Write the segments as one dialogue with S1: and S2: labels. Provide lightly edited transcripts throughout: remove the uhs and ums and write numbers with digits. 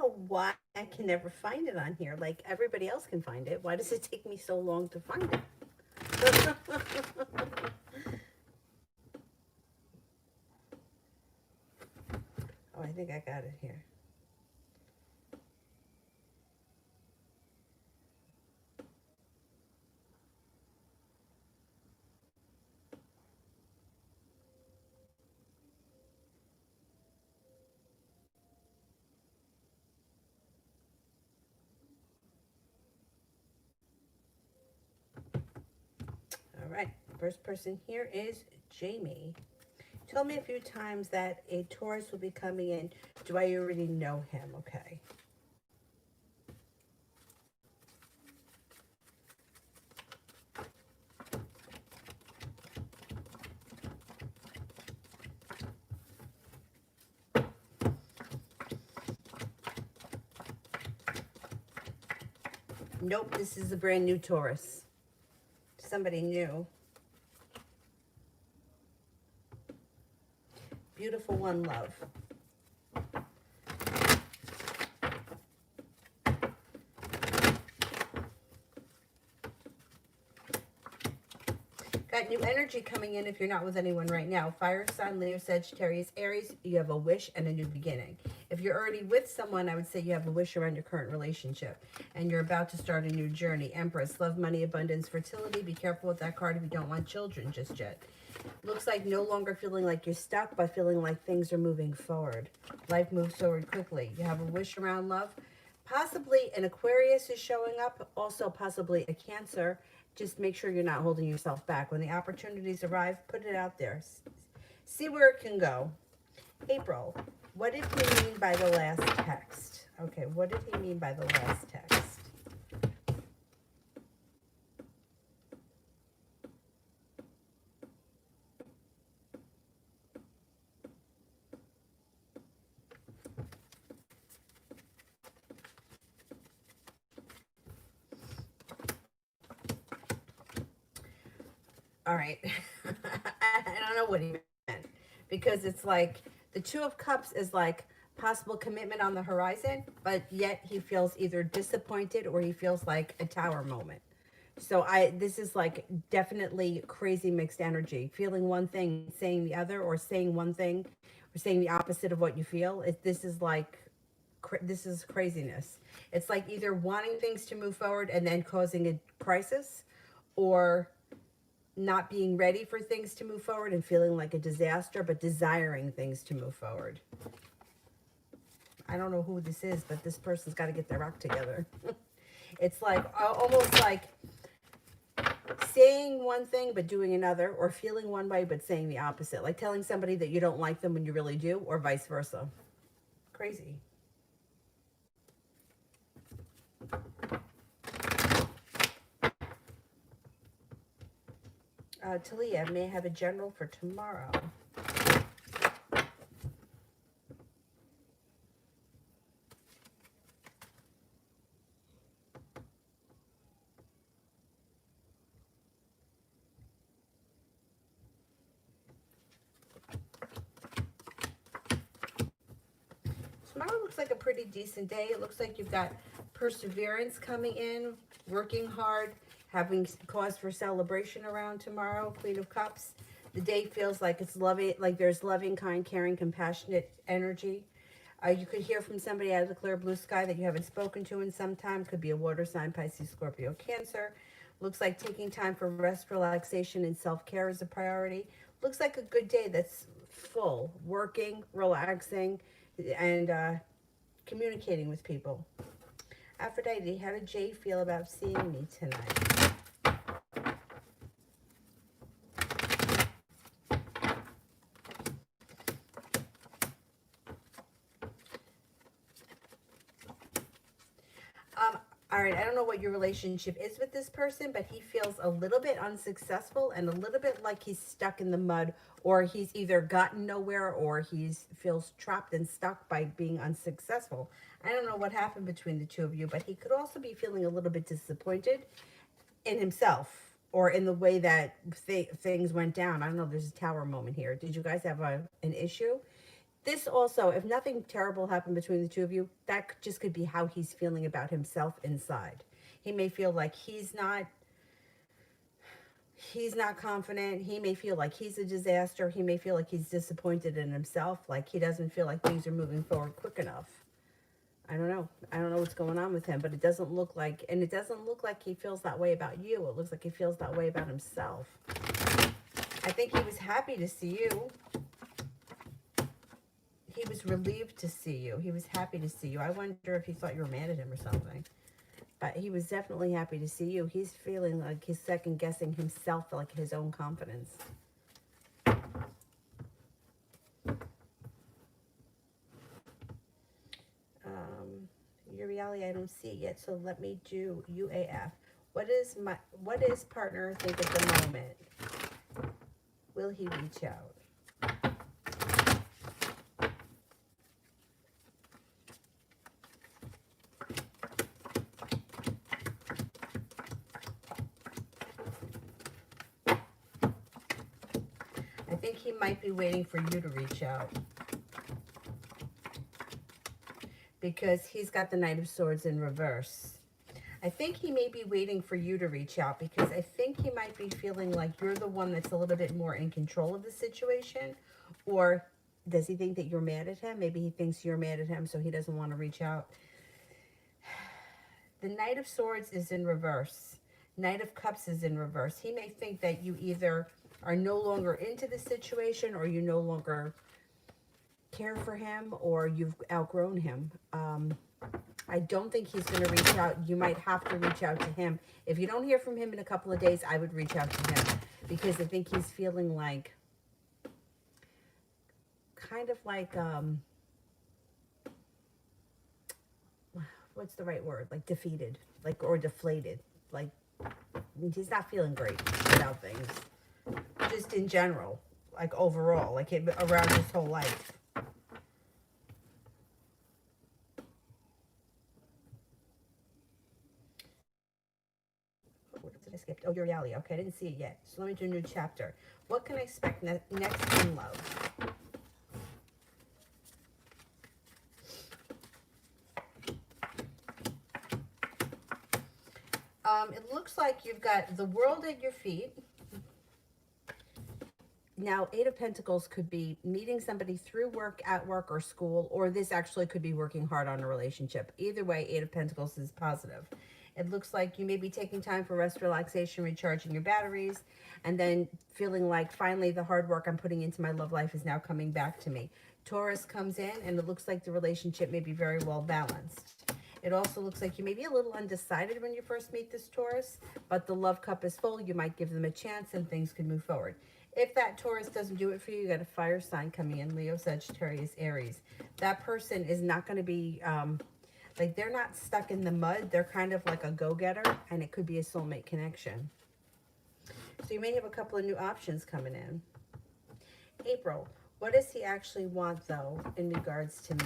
S1: know why I can never find it on here. Like everybody else can find it. Why does it take me so long to find it? Oh, I think I got it here. All right. First person here is Jamie. Told me a few times that a Taurus will be coming in. Do I already know him? Okay. Nope, this is a brand new Taurus. Somebody new. Beautiful one, love. Got new energy coming in if you're not with anyone right now. Fire sign, Leo, Sagittarius, Aries, you have a wish and a new beginning. If you're already with someone, I would say you have a wish around your current relationship and you're about to start a new journey. Empress, love, money, abundance, fertility. Be careful with that card if you don't want children just yet. Looks like no longer feeling like you're stuck, but feeling like things are moving forward. Life moves forward quickly. You have a wish around love. Possibly an Aquarius is showing up, also possibly a Cancer. Just make sure you're not holding yourself back. When the opportunities arrive, put it out there. See where it can go. April, what did he mean by the last text? Okay, what did he mean by the last text? All right. I don't know what he meant because it's like the Two of Cups is like possible commitment on the horizon, but yet he feels either disappointed or he feels like a tower moment. So this is like definitely crazy mixed energy. Feeling one thing, saying the other, or saying one thing, or saying the opposite of what you feel. This is like this is craziness. It's like either wanting things to move forward and then causing a crisis, or not being ready for things to move forward and feeling like a disaster, but desiring things to move forward. I don't know who this is, but this person's got to get their act together. It's like almost like saying one thing but doing another, or feeling one way but saying the opposite. Like telling somebody that you don't like them when you really do, or vice versa. Crazy. Talia, may I have a general for tomorrow? Tomorrow looks like a pretty decent day. It looks like you've got perseverance coming in, working hard, having cause for celebration around tomorrow. Queen of Cups. The day feels like it's loving, like there's loving, kind, caring, compassionate energy. You could hear from somebody out of the clear blue sky that you haven't spoken to in some time. Could be a water sign, Pisces, Scorpio, Cancer. Looks like taking time for rest, relaxation, and self-care is a priority. Looks like a good day that's full, working, relaxing, and communicating with people. Aphrodite, how did Jay feel about seeing me tonight? Um, all right, I don't know what your relationship is with this person, but he feels a little bit unsuccessful and a little bit like he's stuck in the mud, or he's either gotten nowhere or he's feels trapped and stuck by being unsuccessful. I don't know what happened between the two of you, but he could also be feeling a little bit disappointed in himself or in the way that things went down. I don't know. There's a tower moment here. Did you guys have an issue? This also, if nothing terrible happened between the two of you, that just could be how he's feeling about himself inside. He may feel like he's not confident. He may feel like he's a disaster. He may feel like he's disappointed in himself, like he doesn't feel like things are moving forward quick enough. I don't know. I don't know what's going on with him, but it doesn't look like, and it doesn't look like he feels that way about you. It looks like he feels that way about himself. I think he was happy to see you. He was relieved to see you. He was happy to see you. I wonder if he thought you were mad at him or something. But he was definitely happy to see you. He's feeling like he's second guessing himself, like his own confidence. Your reality I don't see yet, so let me do UAF. What is partner think at the moment? Will he reach out? I think he might be waiting for you to reach out, because he's got the Knight of Swords in reverse. I think he may be waiting for you to reach out, because I think he might be feeling like you're the one that's a little bit more in control of the situation. Or does he think that you're mad at him? Maybe he thinks you're mad at him, so he doesn't want to reach out. The Knight of Swords is in reverse. Knight of Cups is in reverse. He may think that you either are no longer into the situation, or you no longer care for him, or you've outgrown him. I don't think he's going to reach out. You might have to reach out to him. If you don't hear from him in a couple of days, I would reach out to him, because I think he's feeling like, kind of like, what's the right word? Like defeated, like, or deflated. Like, he's not feeling great about things. Just in general, like overall, like around his whole life. What did I skip? Oh, your reality. Okay, I didn't see it yet. So let me do a new chapter. What can I expect next in love? It looks like you've got the world at your feet. Now, Eight of Pentacles could be meeting somebody through work, at work, or school, or this actually could be working hard on a relationship. Either way, Eight of Pentacles is positive. It looks like you may be taking time for rest, relaxation, recharging your batteries, and then feeling like finally the hard work I'm putting into my love life is now coming back to me. Taurus comes in, and it looks like the relationship may be very well balanced. It also looks like you may be a little undecided when you first meet this Taurus, but the love cup is full. You might give them a chance and things could move forward. If that Taurus doesn't do it for you, you got a fire sign coming in, Leo, Sagittarius, Aries. That person is not going to be, like, they're not stuck in the mud. They're kind of like a go-getter, and it could be a soulmate connection. So you may have a couple of new options coming in. April, what does he actually want, though, in regards to me?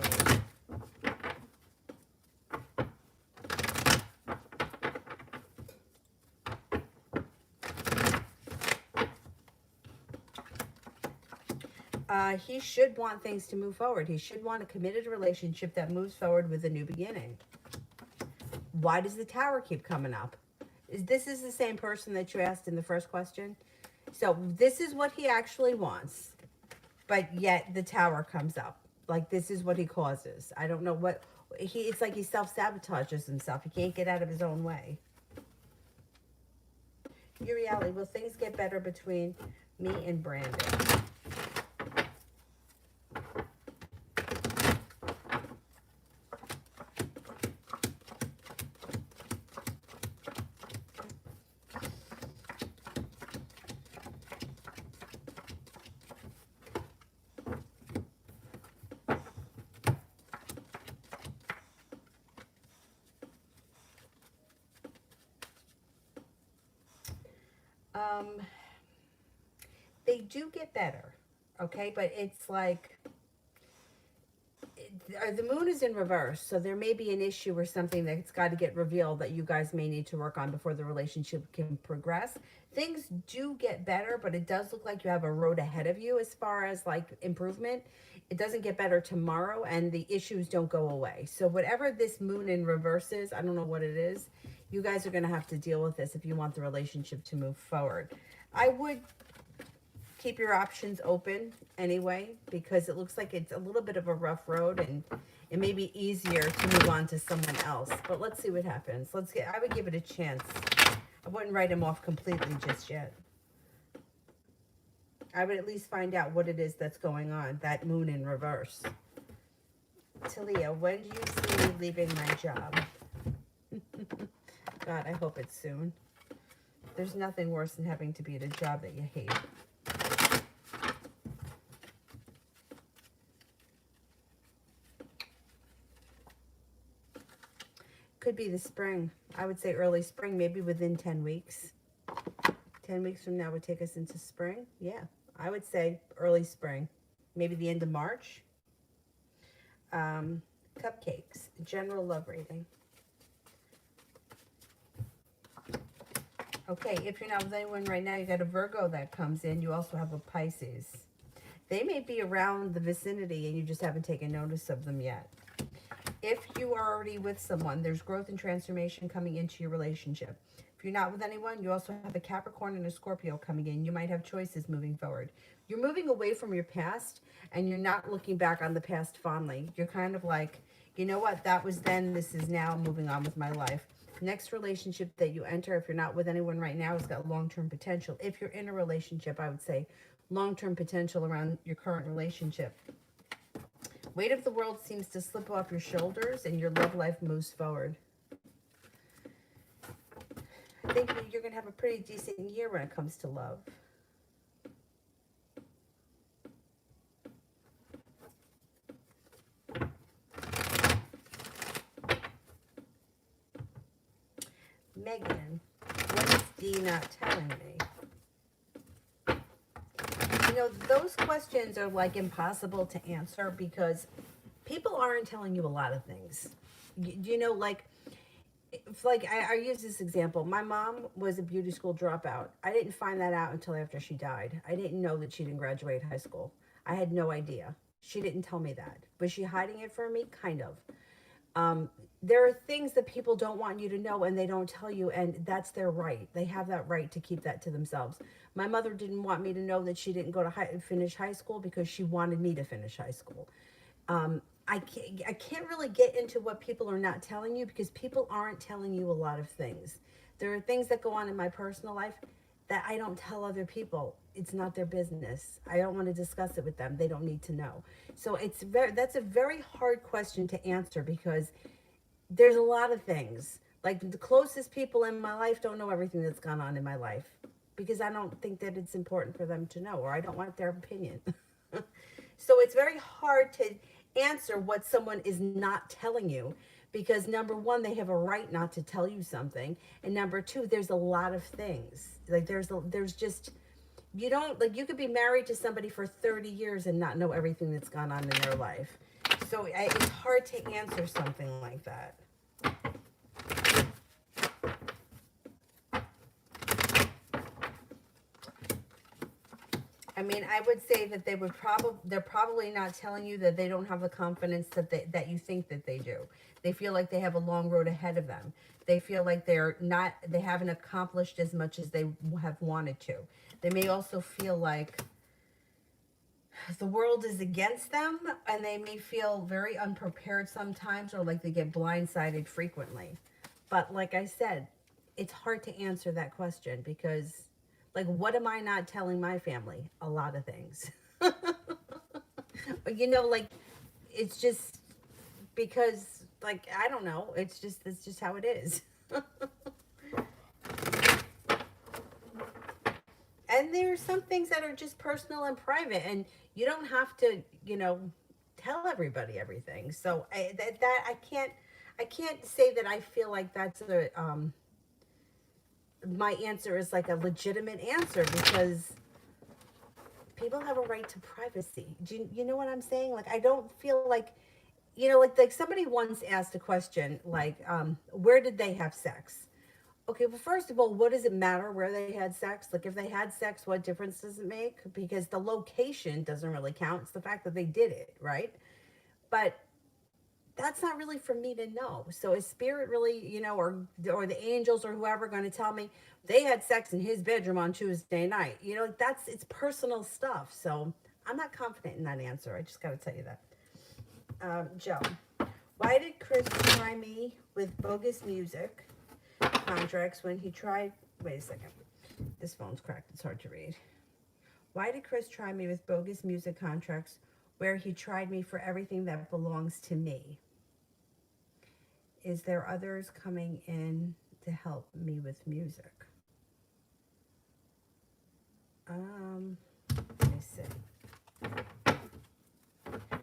S1: He should want things to move forward. He should want a committed relationship that moves forward with a new beginning. Why does the Tower keep coming up? This is the same person that you asked in the first question. So this is what he actually wants, but yet the Tower comes up. Like, this is what he causes. I don't know what it's like. He self-sabotages himself. He can't get out of his own way. Your reality, will things get better between me and Brandon? They do get better, okay? But it's like, The moon is in reverse, so there may be an issue or something that's got to get revealed that you guys may need to work on before the relationship can progress. Things do get better, but it does look like you have a road ahead of you as far as like improvement. It doesn't get better tomorrow, and the issues don't go away. So whatever this moon in reverse is, I don't know what it is. You guys are going to have to deal with this if you want the relationship to move forward. I would keep your options open anyway, because it looks like it's a little bit of a rough road, and it may be easier to move on to someone else. But let's see what happens. I would give it a chance. I wouldn't write him off completely just yet. I would at least find out what it is that's going on, that moon in reverse. Talia, when do you see me leaving my job? God, I hope it's soon. There's nothing worse than having to be at a job that you hate. Could be the spring. I would say early spring, maybe within 10 weeks. 10 weeks from now would take us into spring. Yeah, I would say early spring. Maybe the end of March. Cupcakes. General love reading. Okay, if you're not with anyone right now, you got a Virgo that comes in. You also have a Pisces. They may be around the vicinity and you just haven't taken notice of them yet. If you are already with someone, there's growth and transformation coming into your relationship. If you're not with anyone, you also have a Capricorn and a Scorpio coming in. You might have choices moving forward. You're moving away from your past, and you're not looking back on the past fondly. You're kind of like, you know what, that was then, this is now, moving on with my life. Next relationship that you enter, if you're not with anyone right now, has got long-term potential. If you're in a relationship, I would say long-term potential around your current relationship. Weight of the world seems to slip off your shoulders and your love life moves forward. I think you're going to have a pretty decent year when it comes to love. Megan, what is D not telling me? You know, those questions are like impossible to answer because people aren't telling you a lot of things. You know, like I use this example. My mom was a beauty school dropout. I didn't find that out until after she died. I didn't know that she didn't graduate high school. I had no idea. She didn't tell me that. Was she hiding it from me? Kind of. There are things that people don't want you to know and they don't tell you, and that's their right. They have that right to keep that to themselves. My mother didn't want me to know that she didn't go to finish high school because she wanted me to finish high school. I can't really get into what people are not telling you because people aren't telling you a lot of things. There are things that go on in my personal life that I don't tell other people. It's not their business. I don't want to discuss it with them. They don't need to know. So that's a very hard question to answer because there's a lot of things. Like the closest people in my life don't know everything that's gone on in my life because I don't think that it's important for them to know, or I don't want their opinion. So it's very hard to answer what someone is not telling you because number one, they have a right not to tell you something, and number two, there's a lot of things. Like there's just, you don't, like, you could be married to somebody for 30 years and not know everything that's gone on in their life. So it's hard to answer something like that. I mean, I would say that they're probably not telling you that they don't have the confidence that you think that they do. They feel like they have a long road ahead of them. They feel like they haven't accomplished as much as they have wanted to. They may also feel like the world is against them, and they may feel very unprepared sometimes, or like they get blindsided frequently. But like I said, it's hard to answer that question because, like, what am I not telling my family? A lot of things. You know, like, it's just because, like, I don't know. It's just how it is. And there are some things that are just personal and private, and you don't have to, tell everybody everything. So I can't say that I feel like that's my answer is like a legitimate answer because people have a right to privacy. Do you know what I'm saying? Like, I don't feel like you know, like somebody once asked a question like, where did they have sex? Okay, well, first of all, what does it matter where they had sex? Like, if they had sex, what difference does it make? Because the location doesn't really count. It's the fact that they did it, right? But that's not really for me to know. So is spirit really, you know, or the angels or whoever going to tell me they had sex in his bedroom on Tuesday night? You know, that's it's personal stuff. So I'm not confident in that answer. I just got to tell you that. Joe, why did Chris try me with bogus music contracts when he tried? Wait a second. This phone's cracked. It's hard to read. Why did Chris try me with bogus music contracts where he tried me for everything that belongs to me? Is there others coming in to help me with music? Let me see.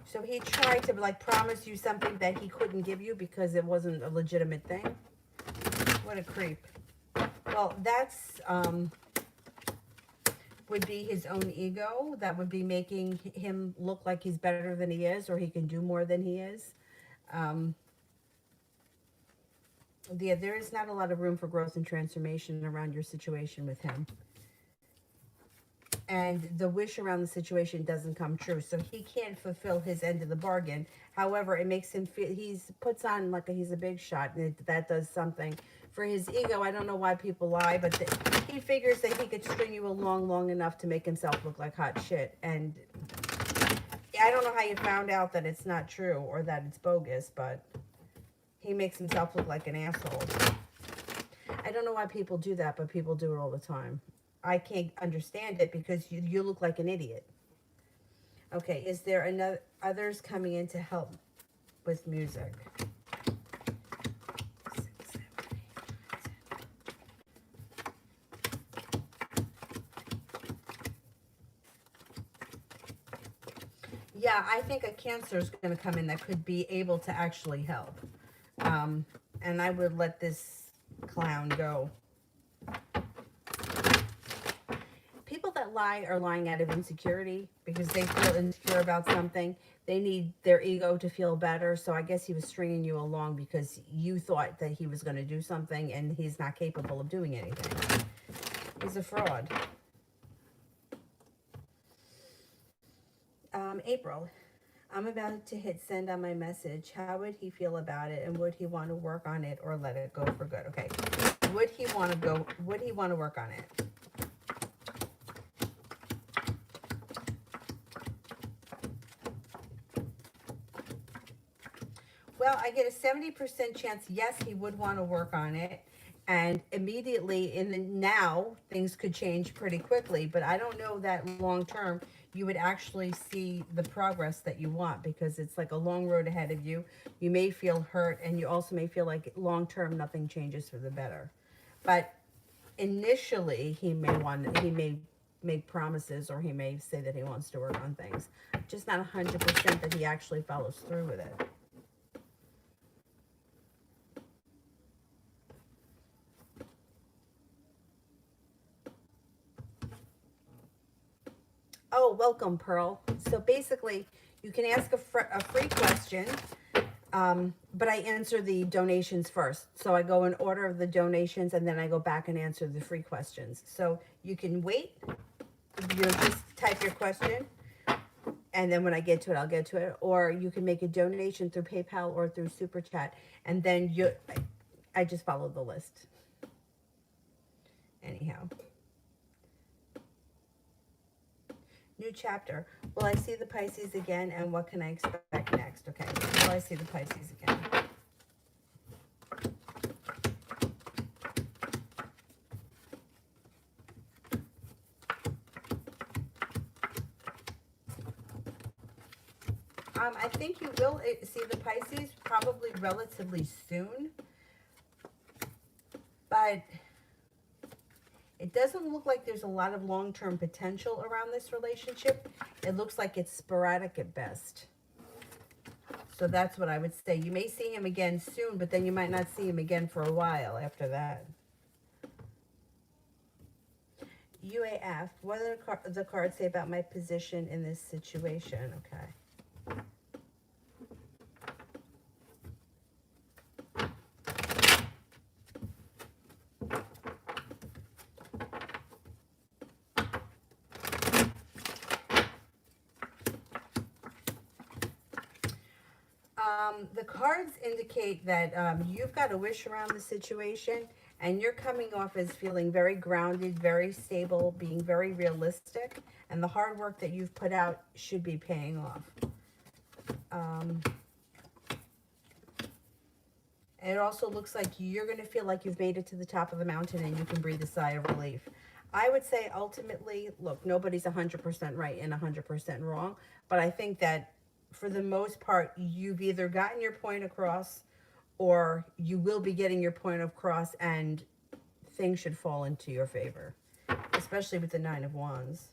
S1: So he tried to like promise you something that he couldn't give you because it wasn't a legitimate thing. What a creep. Well, that's would be his own ego. That would be making him look like he's better than he is, or he can do more than he is. Yeah, there is not a lot of room for growth and transformation around your situation with him. And the wish around the situation doesn't come true. So he can't fulfill his end of the bargain. However, it makes him feel, he's puts on like he's a big shot. And that does something for his ego. I don't know why people lie, but he figures that he could string you along long enough to make himself look like hot shit. And I don't know how you found out that it's not true or that it's bogus, but he makes himself look like an asshole. I don't know why people do that, but people do it all the time. I can't understand it because you look like an idiot. Okay, is there another others coming in to help with music? Yeah, I think a Cancer is going to come in that could be able to actually help. And I would let this clown go. People that lie are lying out of insecurity because they feel insecure about something. They need their ego to feel better. So I guess he was stringing you along because you thought that he was going to do something and he's not capable of doing anything. He's a fraud. April, I'm about to hit send on my message. How would he feel about it, and would he want to work on it or let it go for good? Okay. Would he want to go? Would he want to work on it? Well, I get a 70% chance, yes, he would want to work on it. And immediately in the now, things could change pretty quickly. But I don't know that long term you would actually see the progress that you want because it's like a long road ahead of you. You may feel hurt and you also may feel like long term nothing changes for the better. But initially he may make promises or he may say that he wants to work on things. Just not 100% that he actually follows through with it. Oh, welcome, Pearl. So basically, you can ask a free question, but I answer the donations first. So I go in order of the donations, and then I go back and answer the free questions. So you can wait. You just type your question, and then when I get to it, I'll get to it. Or you can make a donation through PayPal or through Super Chat, and then I just follow the list. Anyhow. New chapter. Will I see the Pisces again, and what can I expect next? Okay. Will I see the Pisces again? I think you will see the Pisces probably relatively soon, but it doesn't look like there's a lot of long-term potential around this relationship. It looks like it's sporadic at best. So that's what I would say. You may see him again soon, but then you might not see him again for a while after that. UAF, what do the cards say about my position in this situation? Okay. The cards indicate that you've got a wish around the situation, and you're coming off as feeling very grounded, very stable, being very realistic, and the hard work that you've put out should be paying off. It also looks like you're going to feel like you've made it to the top of the mountain and you can breathe a sigh of relief. I would say ultimately, look, nobody's 100% right and 100% wrong, but I think that for the most part, you've either gotten your point across or you will be getting your point across, and things should fall into your favor, especially with the Nine of Wands.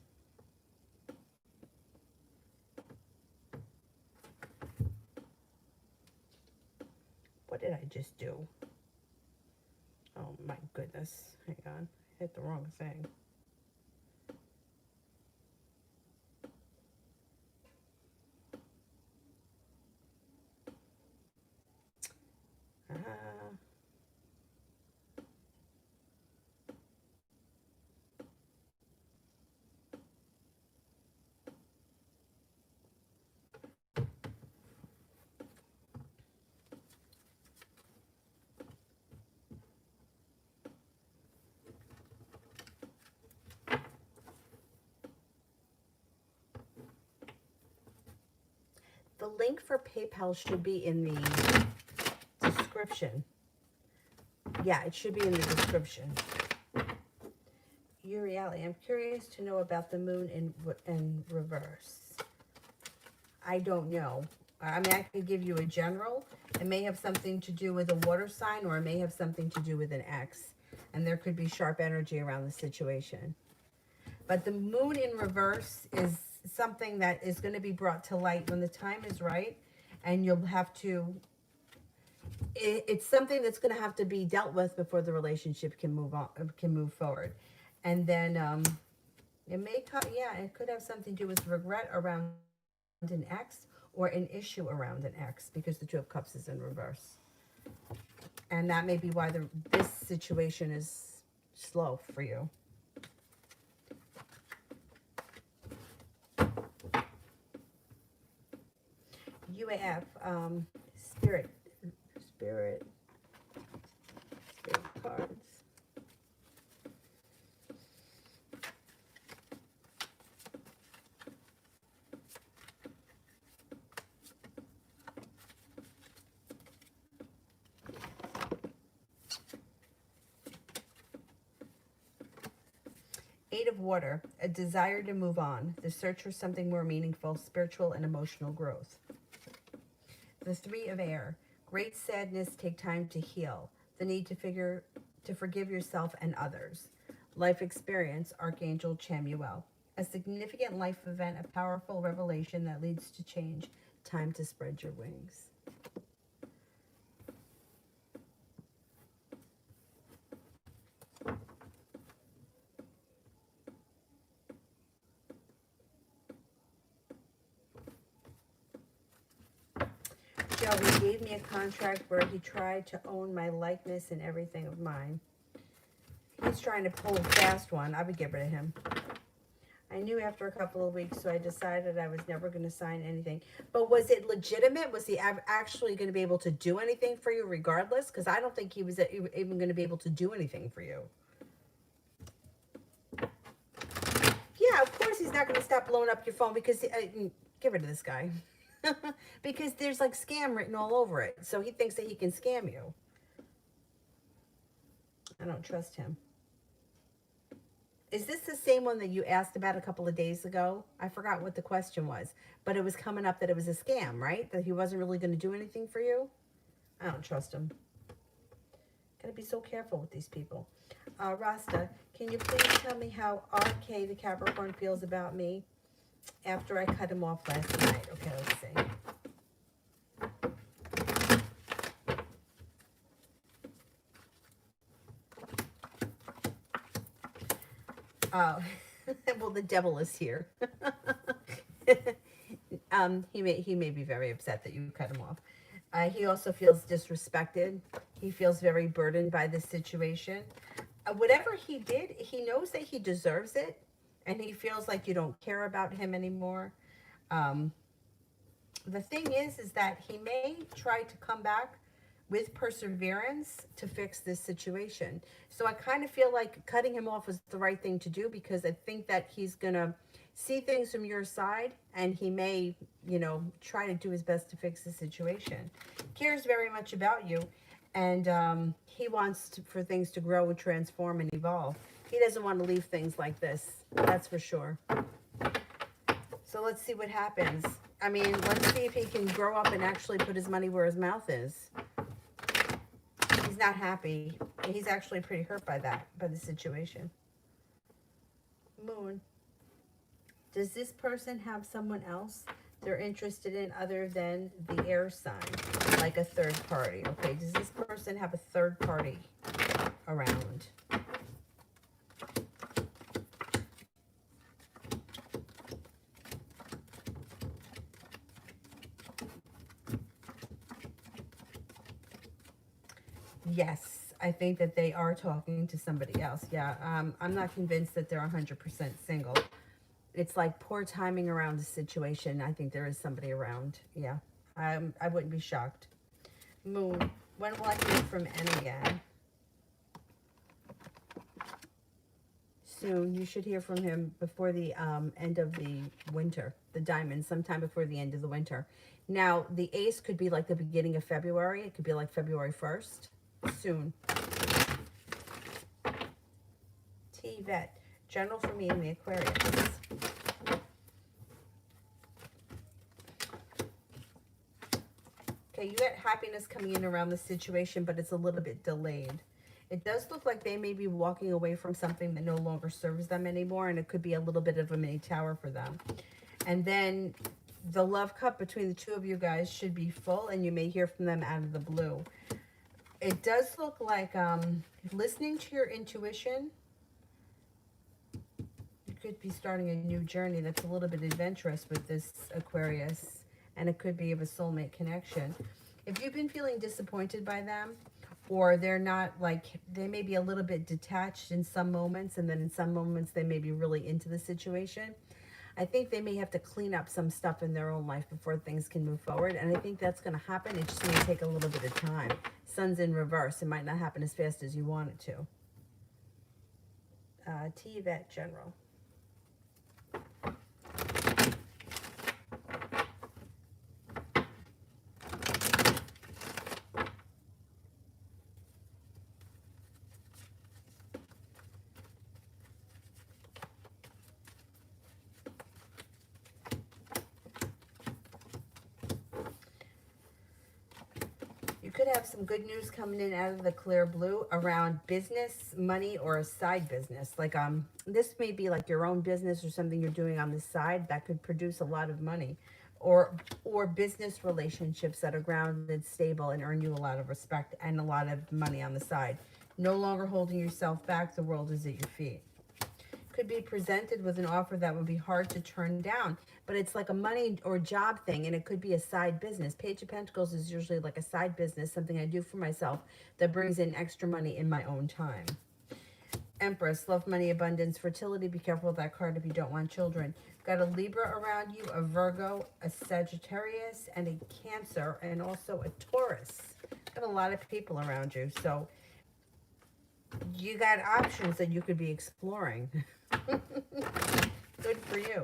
S1: What did I just do? Oh my goodness. Hang on. I hit the wrong thing. The link for PayPal should be in the description. Yeah, it should be in the description. Urieli, I'm curious to know about the moon in reverse. I don't know. I mean, I could give you a general. It may have something to do with a water sign, or it may have something to do with an X. And there could be sharp energy around the situation. But the moon in reverse is something that is going to be brought to light when the time is right. And you'll have to... It's something that's going to have to be dealt with before the relationship can move forward. And then it may it could have something to do with regret around an ex, or an issue around an ex, because the Two of Cups is in reverse. And that may be why this situation is slow for you. UAF, spirit cards. 8 of Water, a desire to move on, the search for something more meaningful, spiritual and emotional growth. The 3 of Air, great sadness, take time to heal, the need to forgive yourself and others. Life experience, Archangel Chamuel, a significant life event, a powerful revelation that leads to change, time to spread your wings. Joe, he gave me a contract where he tried to own my likeness and everything of mine. He's trying to pull a fast one. I would get rid of him. I knew after a couple of weeks, so I decided I was never going to sign anything. But was it legitimate? Was he actually going to be able to do anything for you regardless? Because I don't think he was even going to be able to do anything for you. Yeah, of course he's not going to stop blowing up your phone, because get rid of this guy. Because there's like scam written all over it. So he thinks that he can scam you. I don't trust him. Is this the same one that you asked about a couple of days ago? I forgot what the question was, but it was coming up that it was a scam, right? That he wasn't really going to do anything for you? I don't trust him. Gotta be so careful with these people. Rasta, can you please tell me how RK, the Capricorn, feels about me after I cut him off last night? Okay, let's see. Oh, well, the devil is here. He may be very upset that you cut him off. He also feels disrespected. He feels very burdened by this situation. Whatever he did, he knows that he deserves it, and he feels like you don't care about him anymore. The thing is that he may try to come back with perseverance to fix this situation. So I kind of feel like cutting him off was the right thing to do, because I think that he's going to see things from your side, and he may, try to do his best to fix the situation. Cares very much about you, and he wants for things to grow and transform and evolve. He doesn't want to leave things like this. That's for sure. So let's see what happens. I mean, let's see if he can grow up and actually put his money where his mouth is. He's not happy. He's actually pretty hurt by the situation. Moon. Does this person have someone else they're interested in other than the air sign? Like a third party, okay? Does this person have a third party around? Yes, I think that they are talking to somebody else. Yeah, I'm not convinced that they're 100% single. It's like poor timing around the situation. I think there is somebody around. Yeah, I wouldn't be shocked. Moon, when will I hear from N again? Soon. You should hear from him before the end of the winter. The diamond, sometime before the end of the winter. Now, the ace could be like the beginning of February. It could be like February 1st. Soon. T-Vet. General for me in the Aquarius. Okay, you get happiness coming in around the situation, but it's a little bit delayed. It does look like they may be walking away from something that no longer serves them anymore, and it could be a little bit of a mini tower for them. And then the love cup between the two of you guys should be full, and you may hear from them out of the blue. It does look like listening to your intuition, you could be starting a new journey that's a little bit adventurous with this Aquarius, and it could be of a soulmate connection. If you've been feeling disappointed by them, or they're not, like, they may be a little bit detached in some moments, and then in some moments they may be really into the situation, I think they may have to clean up some stuff in their own life before things can move forward. And I think that's going to happen. It just may take a little bit of time. Sun's in reverse. It might not happen as fast as you want it to. T-Vet General. You could have some good news coming in out of the clear blue around business, money, or a side business. Like this may be like your own business or something you're doing on the side that could produce a lot of money, or business relationships that are grounded, stable, and earn you a lot of respect and a lot of money on the side. No longer holding yourself back. The world is at your feet. Could be presented with an offer that would be hard to turn down, but it's like a money or job thing, and it could be a side business. Page of Pentacles is usually like a side business, something I do for myself that brings in extra money in my own time. Empress, love, money, abundance, fertility. Be careful with that card if you don't want children. Got a Libra around you, a Virgo, a Sagittarius, and a Cancer, and also a Taurus. Got a lot of people around you, so you got options that you could be exploring. Good for you.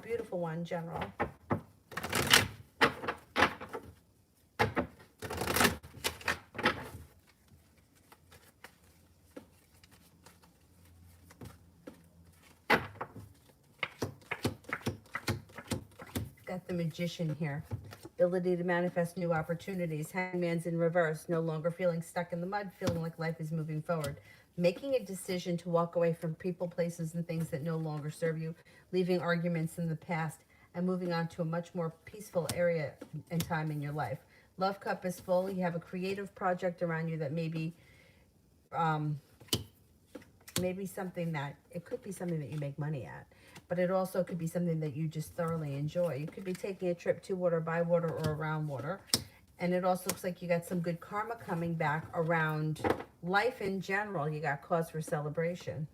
S1: Beautiful one, General. Got the Magician here. Ability to manifest new opportunities. Hangman's in reverse. No longer feeling stuck in the mud, feeling like life is moving forward. Making a decision to walk away from people, places, and things that no longer serve you. Leaving arguments in the past and moving on to a much more peaceful area and time in your life. Love cup is full. You have a creative project around you that maybe something that, it could be something that you make money at, but it also could be something that you just thoroughly enjoy. You could be taking a trip to water, by water, or around water. And it also looks like you got some good karma coming back around life in general. You got cause for celebration.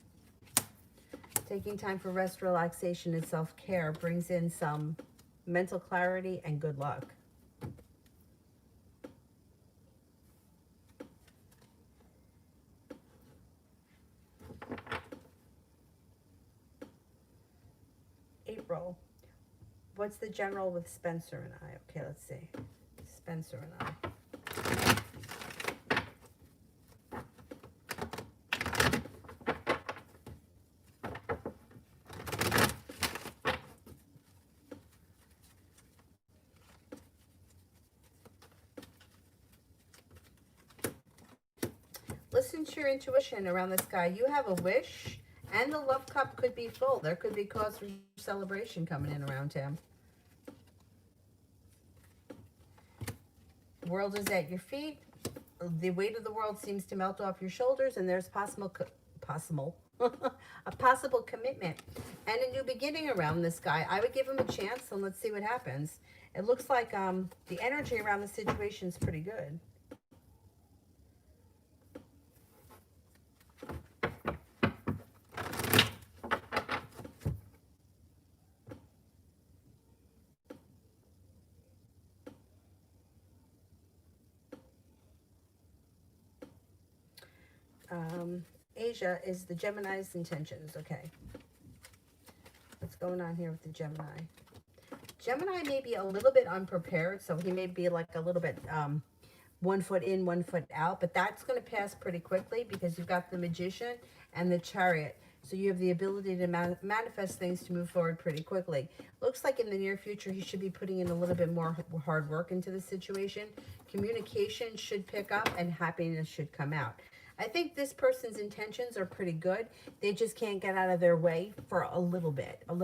S1: Taking time for rest, relaxation, and self-care brings in some mental clarity, and good luck. April. What's the general with Spencer and I? Okay, let's see. Spencer and I. Listen to your intuition around this guy. You have a wish, and the love cup could be full. There could be cause for celebration coming in around him. World is at your feet. The weight of the world seems to melt off your shoulders, and there's a possible commitment and a new beginning around this guy. I would give him a chance, and let's see what happens. It looks like the energy around the situation is pretty good. Asia is the Gemini's intentions. Okay. What's going on here with the Gemini? Gemini may be a little bit unprepared, so he may be like a little bit 1 foot in, 1 foot out, but that's going to pass pretty quickly because you've got the Magician and the Chariot. So you have the ability to manifest things to move forward pretty quickly. Looks like in the near future, he should be putting in a little bit more hard work into the situation. Communication should pick up and happiness should come out. I think this person's intentions are pretty good. They just can't get out of their way for a little bit of,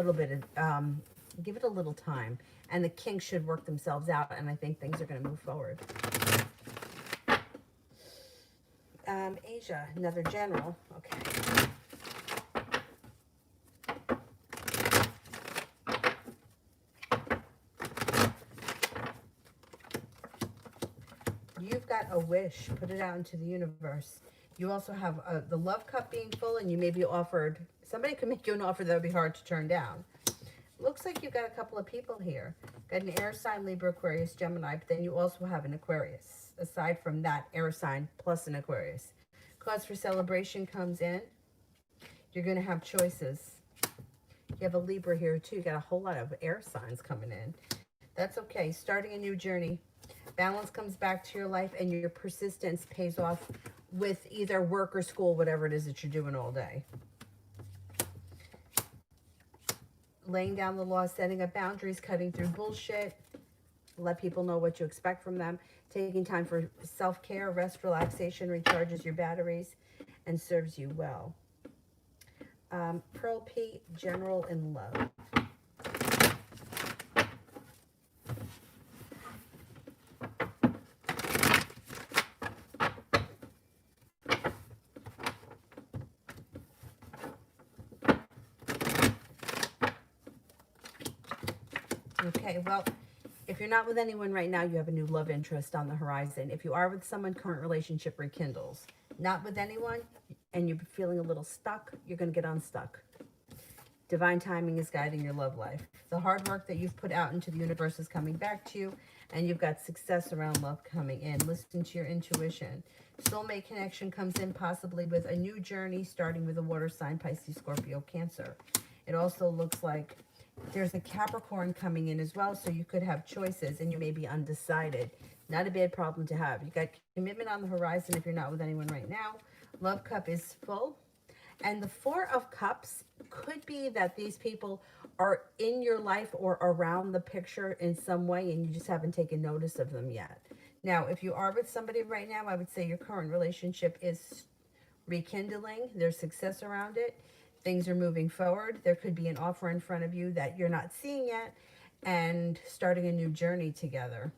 S1: give it a little time. And the kinks should work themselves out, and I think things are going to move forward. Asia, another general. Okay. You've got a wish. Put it out into the universe. You also have the love cup being full, and you may be offered, somebody could make you an offer that would be hard to turn down. Looks like you've got a couple of people here. Got an air sign, Libra, Aquarius, Gemini, but then you also have an Aquarius. Aside from that air sign plus an Aquarius. Cause for celebration comes in. You're going to have choices. You have a Libra here too. You got a whole lot of air signs coming in. That's okay. Starting a new journey. Balance comes back to your life, and your persistence pays off with either work or school, whatever it is that you're doing all day. Laying down the law, setting up boundaries, cutting through bullshit. Let people know what you expect from them. Taking time for self-care, rest, relaxation, recharges your batteries, and serves you well. Pearl P, general in love. Okay, well, if you're not with anyone right now, you have a new love interest on the horizon. If you are with someone, current relationship rekindles. Not with anyone, and you're feeling a little stuck, you're going to get unstuck. Divine timing is guiding your love life. The hard work that you've put out into the universe is coming back to you, and you've got success around love coming in. Listen to your intuition. Soulmate connection comes in, possibly with a new journey, starting with a water sign, Pisces, Scorpio, Cancer. It also looks like there's a Capricorn coming in as well, so you could have choices, and you may be undecided. Not a bad problem to have. You got commitment on the horizon if you're not with anyone right now. Love cup is full. And the Four of Cups could be that these people are in your life or around the picture in some way, and you just haven't taken notice of them yet. Now, if you are with somebody right now, I would say your current relationship is rekindling. There's success around it. Things are moving forward. There could be an offer in front of you that you're not seeing yet, and starting a new journey together.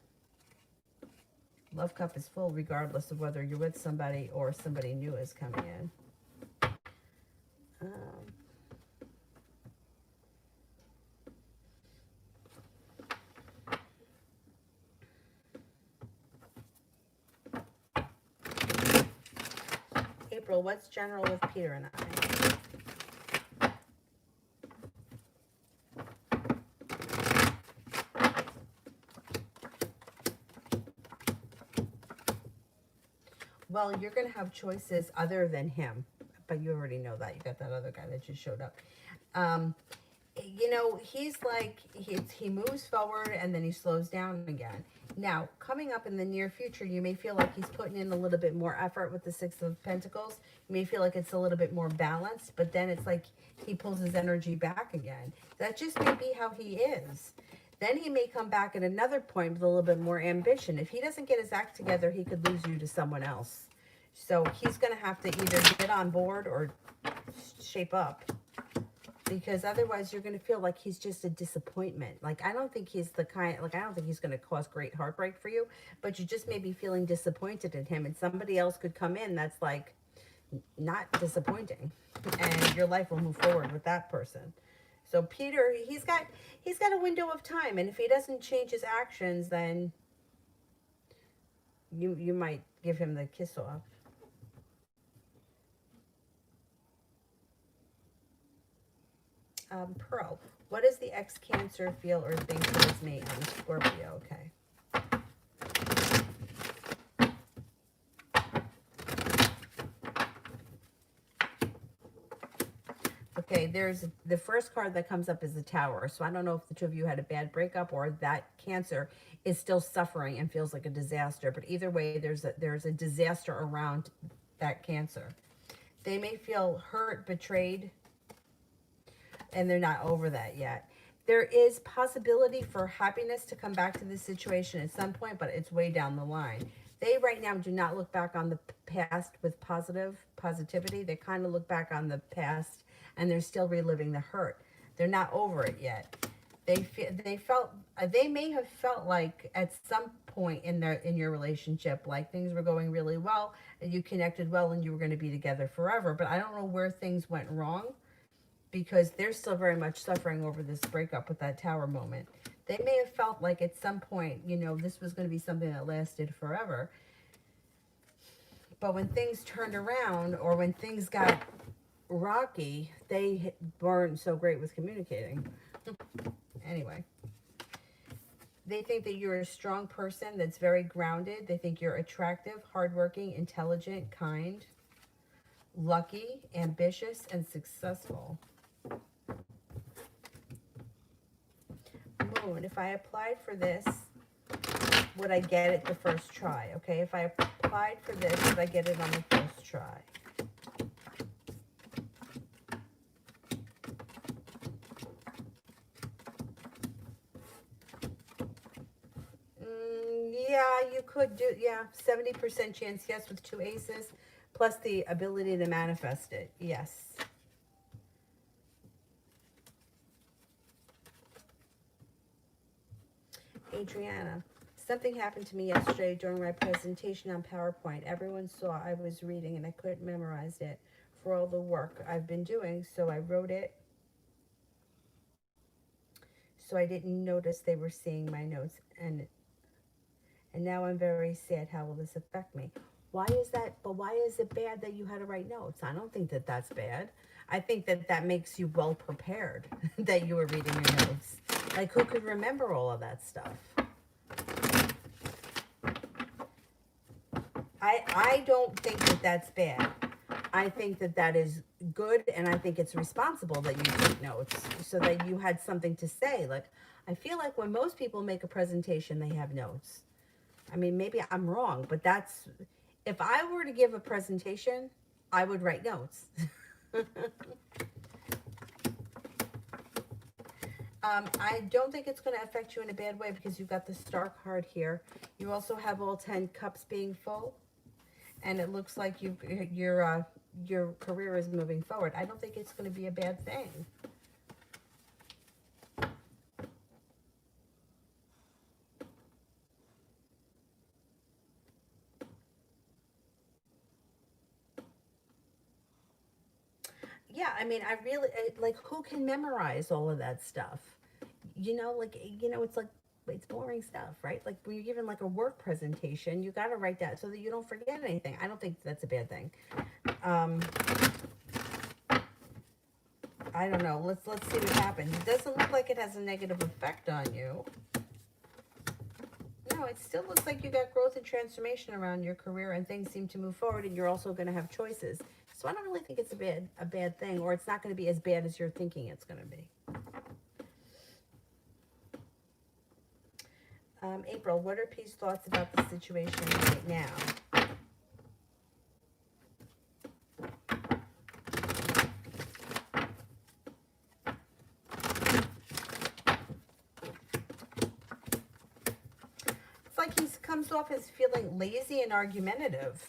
S1: Love cup is full regardless of whether you're with somebody or somebody new is coming in. April, what's general with Peter and I? Well, you're going to have choices other than him, but you already know that. You got that other guy that just showed up. Um, you know, he's like, he moves forward and then he slows down again. Now, coming up in the near future, you may feel like he's putting in a little bit more effort with the Six of Pentacles. You may feel like it's a little bit more balanced, but then it's like he pulls his energy back again. That just may be how he is. Then he may come back at another point with a little bit more ambition. If he doesn't get his act together, he could lose you to someone else. So he's going to have to either get on board or shape up. Because otherwise you're going to feel like he's just a disappointment. Like, I don't think he's the kind, like, I don't think he's going to cause great heartbreak for you, but you just may be feeling disappointed in him, and somebody else could come in that's like not disappointing, and your life will move forward with that person. So Peter, he's got a window of time, and if he doesn't change his actions, then you might give him the kiss off. Pearl, what does the ex-Cancer feel or think towards me? I'm Scorpio, okay. Okay, there's the first card that comes up is the Tower. So I don't know if the two of you had a bad breakup or that Cancer is still suffering and feels like a disaster. But either way, there's a disaster around that Cancer. They may feel hurt, betrayed, and they're not over that yet. There is possibility for happiness to come back to this situation at some point, but it's way down the line. They right now do not look back on the past with positivity. They kind of look back on the past and they're still reliving the hurt. They're not over it yet. They may have felt like at some point in your relationship, like things were going really well and you connected well and you were going to be together forever. But I don't know where things went wrong, because they're still very much suffering over this breakup with that Tower moment. They may have felt like at some point, you know, this was going to be something that lasted forever. But when things turned around, or when things got rocky, they weren't so great with communicating. Anyway, they think that you're a strong person that's very grounded. They think you're attractive, hardworking, intelligent, kind, lucky, ambitious, and successful. Moon, if I applied for this, would I get it the first try? Okay, if I applied for this, would I get it on the first try? Yeah, you could do, yeah, 70% chance, yes, with 2 aces, plus the ability to manifest it, yes. Adriana, something happened to me yesterday during my presentation on PowerPoint. Everyone saw I was reading and I couldn't memorize it for all the work I've been doing, so I wrote it. So I didn't notice they were seeing my notes, and now I'm very sad. How will this affect me? Why is that? But why is it bad that you had to write notes? I don't think that that's bad. I think that that makes you well prepared that you were reading your notes. Like, who could remember all of that stuff? I don't think that that's bad. I think that that is good, and I think it's responsible that you take notes so that you had something to say. Like, I feel like when most people make a presentation, they have notes. I mean, maybe I'm wrong, but that's, if I were to give a presentation, I would write notes. I don't think it's going to affect you in a bad way because you've got the Star card here. You also have all 10 cups being full, and it looks like your career is moving forward. I don't think it's going to be a bad thing. Yeah, I mean, like, who can memorize all of that stuff? You know, like, you know, it's like, it's boring stuff, right? Like, when you're given like a work presentation, you got to write that so that you don't forget anything. I don't think that's a bad thing. I don't know. Let's see what happens. It doesn't look like it has a negative effect on you. No, it still looks like you got growth and transformation around your career, and things seem to move forward, and you're also going to have choices. So I don't really think it's a bad thing, or it's not going to be as bad as you're thinking it's going to be. April, what are P's thoughts about the situation right now? It's like he comes off as feeling lazy and argumentative.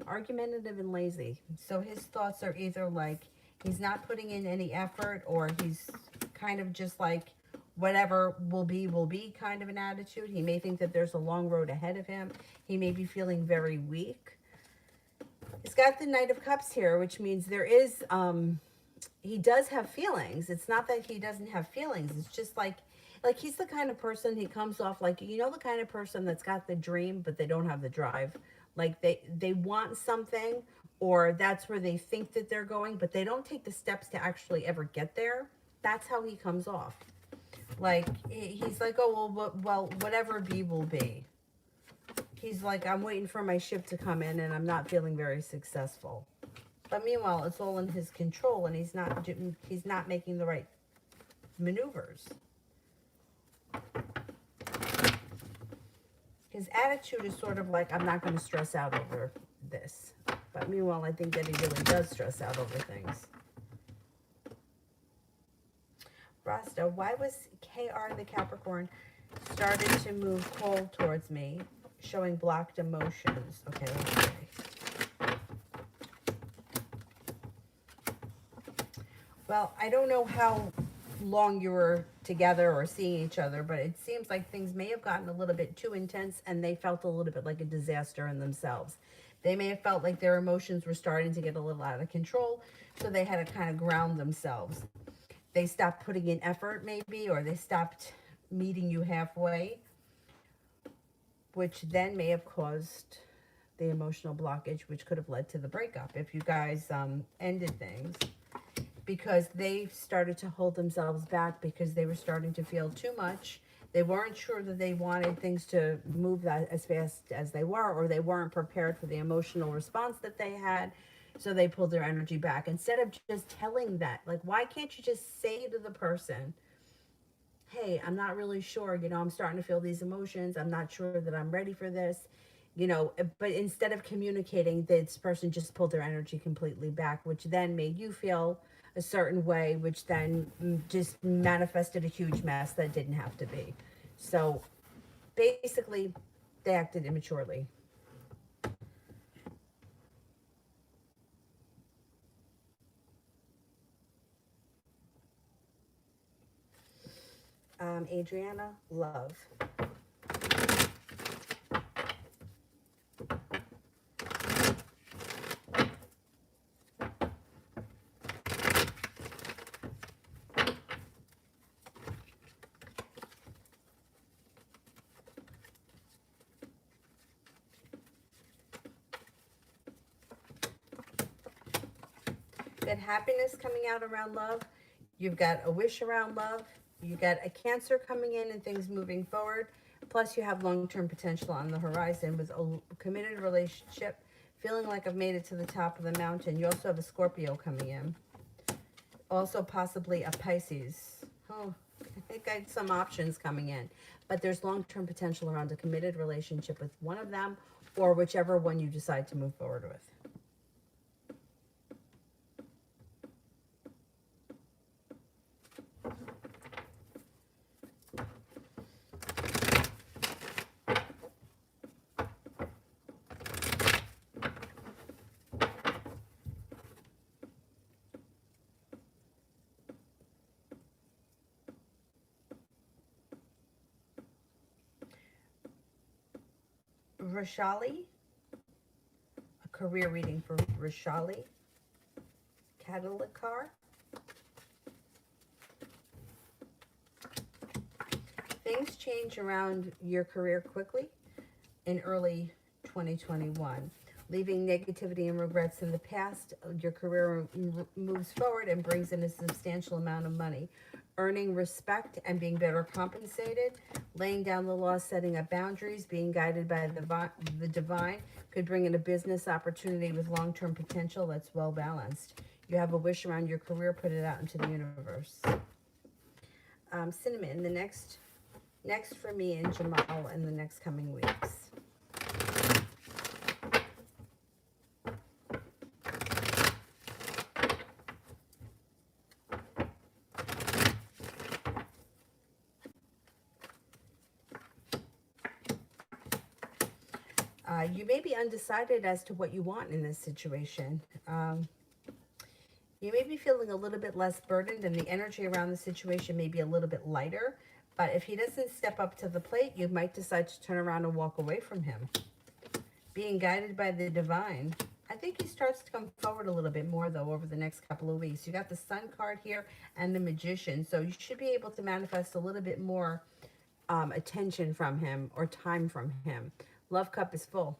S1: Argumentative and lazy. So his thoughts are either like he's not putting in any effort, or he's kind of just like whatever will be kind of an attitude. He may think that there's a long road ahead of him. He may be feeling very weak. He's got the Knight of Cups here, which means there is, he does have feelings. It's not that he doesn't have feelings. It's just like he's the kind of person, he comes off like, you know, the kind of person that's got the dream, but they don't have the drive. Like they want something, or that's where they think that they're going, but they don't take the steps to actually ever get there. That's how he comes off. Like, he's like, oh, well, whatever be will be. He's like, I'm waiting for my ship to come in, and I'm not feeling very successful. But meanwhile, it's all in his control, and he's not making the right maneuvers. His attitude is sort of like, I'm not going to stress out over this. But meanwhile, I think that he really does stress out over things. Rasta, why was KR the Capricorn started to move cold towards me, showing blocked emotions? Okay, let's see. Well, I don't know how long you were together or seeing each other, but it seems like things may have gotten a little bit too intense, and they felt a little bit like a disaster in themselves. They may have felt like their emotions were starting to get a little out of control, so they had to kind of ground themselves. They stopped putting in effort, maybe, or they stopped meeting you halfway, which then may have caused the emotional blockage, which could have led to the breakup if you guys ended things, because they started to hold themselves back because they were starting to feel too much. They weren't sure that they wanted things to move that as fast as they were, or they weren't prepared for the emotional response that they had. So they pulled their energy back instead of just telling that. Like, why can't you just say to the person, hey, I'm not really sure, you know, I'm starting to feel these emotions. I'm not sure that I'm ready for this, you know, but instead of communicating, this person just pulled their energy completely back, which then made you feel a certain way, which then just manifested a huge mess that didn't have to be. So basically, they acted immaturely. Adriana, love. Got happiness coming out around love. You've got a wish around love. You got a Cancer coming in and things moving forward. Plus, you have long-term potential on the horizon with a committed relationship, feeling like I've made it to the top of the mountain. You also have a Scorpio coming in. Also, possibly a Pisces. Oh, I think I had some options coming in. But there's long-term potential around a committed relationship with one of them, or whichever one you decide to move forward with. Rashali, a career reading for Rashali. Catalytic car. Things change around your career quickly in early 2021. Leaving negativity and regrets in the past, your career moves forward and brings in a substantial amount of money. earning respect and being better compensated, laying down the law, setting up boundaries, being guided by the divine could bring in a business opportunity with long-term potential that's well balanced. You have a wish around your career, put it out into the universe. Cinnamon, the next for me and Jamal in the next coming weeks. You may be undecided as to what you want in this situation. You may be feeling a little bit less burdened, and the energy around the situation may be a little bit lighter. But if he doesn't step up to the plate, you might decide to turn around and walk away from him. Being guided by the divine, I think he starts to come forward a little bit more, though, over the next couple of weeks. You got the Sun card here and the Magician, so you should be able to manifest a little bit more attention from him or time from him. Love cup is full.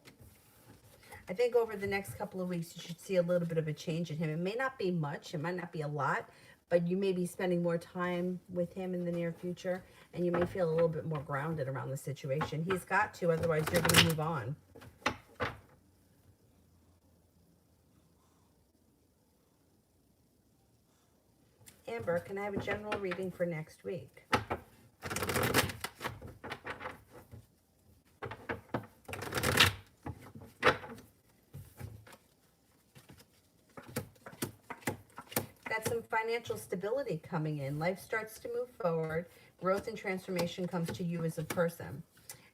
S1: I think over the next couple of weeks, you should see a little bit of a change in him. It may not be much, it might not be a lot, but you may be spending more time with him in the near future, and you may feel a little bit more grounded around the situation. He's got to, otherwise you're going to move on. Amber, can I have a general reading for next week? Got some financial stability coming in. Life starts to move forward. Growth and transformation comes to you as a person.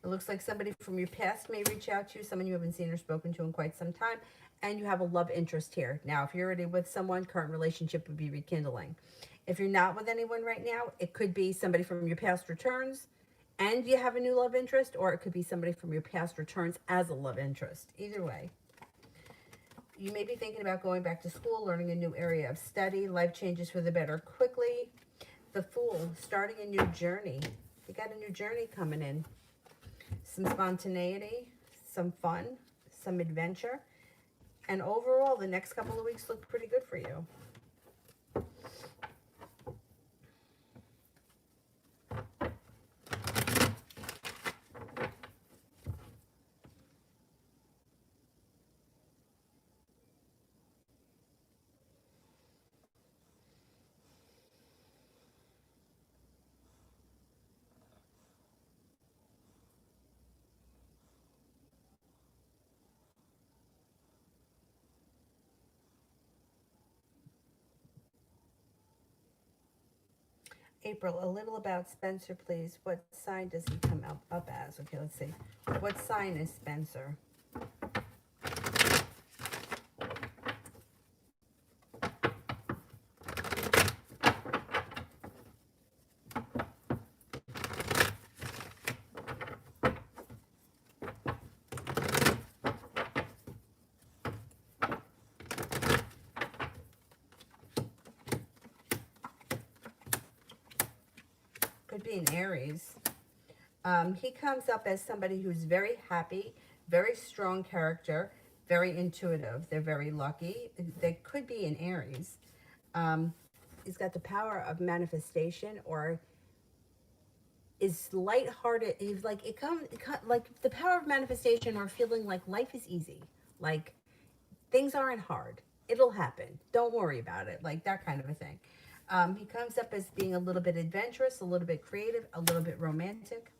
S1: It looks like somebody from your past may reach out to you, someone you haven't seen or spoken to in quite some time, and you have a love interest here. Now, if you're already with someone, current relationship would be rekindling. If you're not with anyone right now, it could be somebody from your past returns and you have a new love interest, or it could be somebody from your past returns as a love interest. Either way. You may be thinking about going back to school, learning a new area of study. Life changes for the better quickly. The Fool, starting a new journey. You got a new journey coming in. Some spontaneity, some fun, some adventure. And overall, the next couple of weeks look pretty good for you. April, a little about Spencer, please. What sign does he come up as? Okay, let's see. What sign is Spencer? Could be an Aries. He comes up as somebody who's very happy, very strong character, very intuitive. They're very lucky. They could be an Aries. He's got the power of manifestation, or is lighthearted. He's like like the power of manifestation, or feeling like life is easy, like things aren't hard. It'll happen. Don't worry about it. Like that kind of a thing. He comes up as being a little bit adventurous, a little bit creative, a little bit romantic,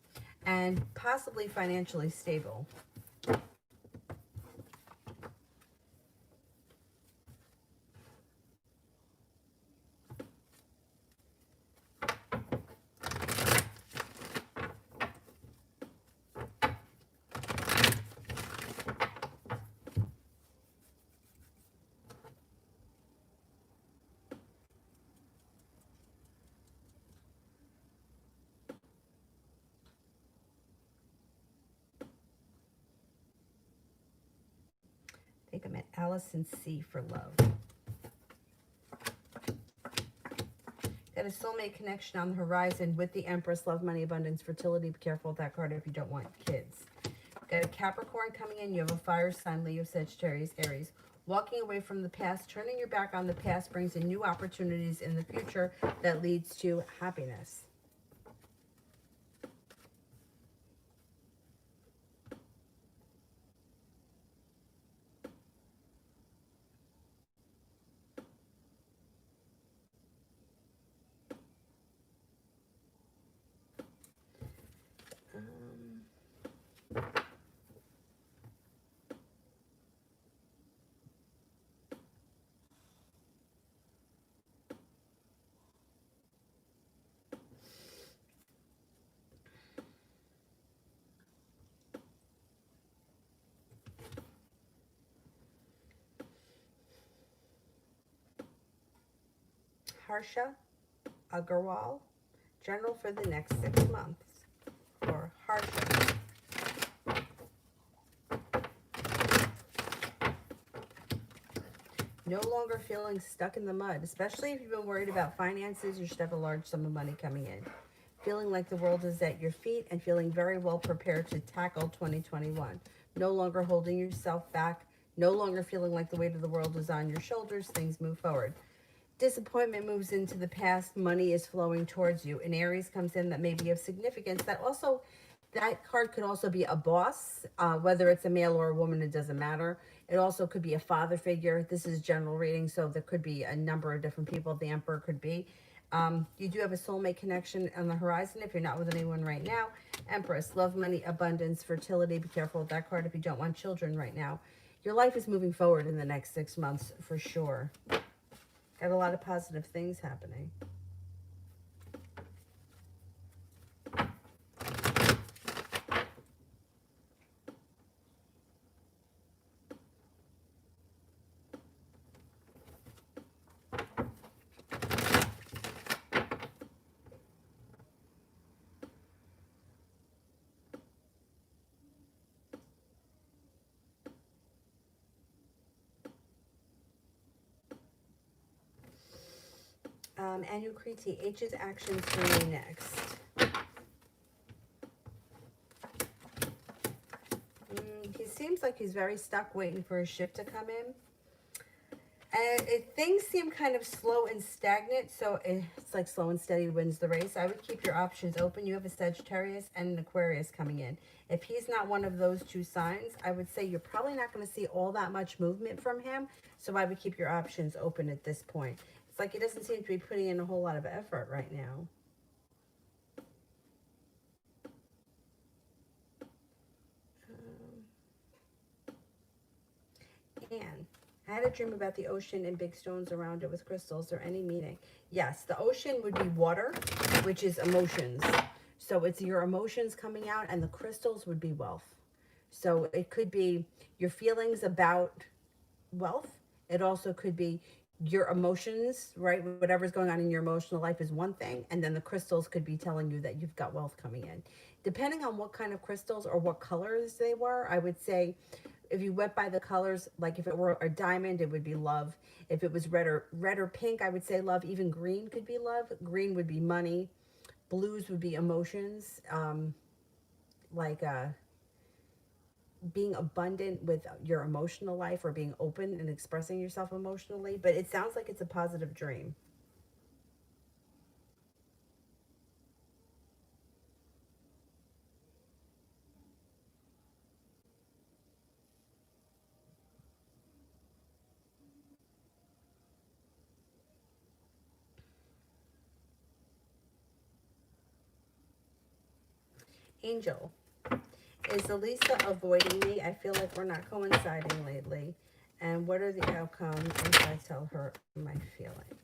S1: and possibly financially stable. I think I'm at Allison C for love. Got a soulmate connection on the horizon with the Empress, love, money, abundance, fertility. Be careful with that card if you don't want kids. Got a Capricorn coming in. You have a fire sign, Leo, Sagittarius, Aries, Walking away from the past, turning your back on the past brings in new opportunities in the future that leads to happiness. Um, Harsha Agarwal, general for the next 6 months. Or Harsha. No longer feeling stuck in the mud, especially if you've been worried about finances. You should have a large sum of money coming in. Feeling like the world is at your feet and feeling very well prepared to tackle 2021. No longer holding yourself back. No longer feeling like the weight of the world is on your shoulders. Things move forward. Disappointment moves into the past. Money is flowing towards you. An Aries comes in that may be of significance. That card could also be a boss, whether it's a male or a woman, it doesn't matter. It also could be a father figure. This is general reading, so there could be a number of different people. The Emperor could be. You do have a soulmate connection on the horizon if you're not with anyone right now. Empress, love, money, abundance, fertility. Be careful with that card if you don't want children right now. Your life is moving forward in the next 6 months for sure. Got a lot of positive things happening. Anukriti, H's actions for me next. He seems like he's very stuck waiting for his ship to come in. And things seem kind of slow and stagnant, so it's like slow and steady wins the race. I would keep your options open. You have a Sagittarius and an Aquarius coming in. If he's not one of those two signs, I would say you're probably not going to see all that much movement from him, so I would keep your options open at this point. It's like he doesn't seem to be putting in a whole lot of effort right now. And I had a dream about the ocean and big stones around it with crystals. Or any meaning? Yes, the ocean would be water, which is emotions. So it's your emotions coming out, and the crystals would be wealth. So it could be your feelings about wealth. It also could be your emotions, right? Whatever's going on in your emotional life is one thing, and then the crystals could be telling you that you've got wealth coming in. Depending on what kind of crystals or what colors they were, I would say if you went by the colors, like if it were a diamond, it would be love. If it was red or pink, I would say love. Even green could be love. Green would be money. Blues would be emotions, like being abundant with your emotional life or being open and expressing yourself emotionally. But it sounds like it's a positive dream. Angel, is Elisa avoiding me? I feel like we're not coinciding lately. And what are the outcomes if I tell her my feelings?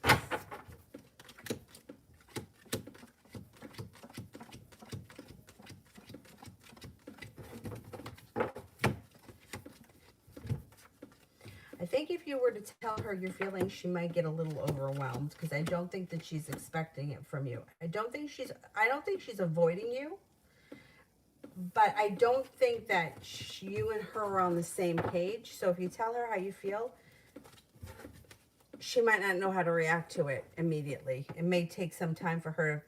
S1: I think if you were to tell her your feelings, she might get a little overwhelmed because I don't think that she's expecting it from you. I don't think she's avoiding you, but I don't think that you and her are on the same page. So if you tell her how you feel, she might not know how to react to it immediately. It may take some time for her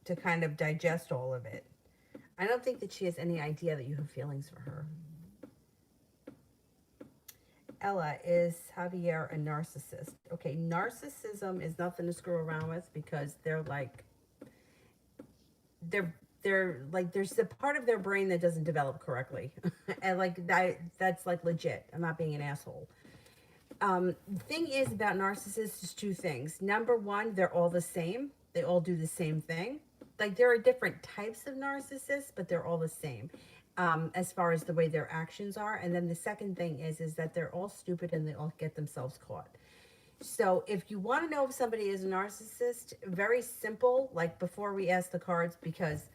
S1: to kind of digest all of it. I don't think that she has any idea that you have feelings for her. Ella, is Javier a narcissist? Okay, narcissism is nothing to screw around with because they're like there's a part of their brain that doesn't develop correctly. And like that's like legit. I'm not being an asshole. The thing is about narcissists is two things. Number one, they're all the same. They all do the same thing. Like there are different types of narcissists, but they're all the same, as far as the way their actions are. And then the second thing is that they're all stupid and they all get themselves caught. So if you want to know if somebody is a narcissist, very simple, like before we ask the cards, because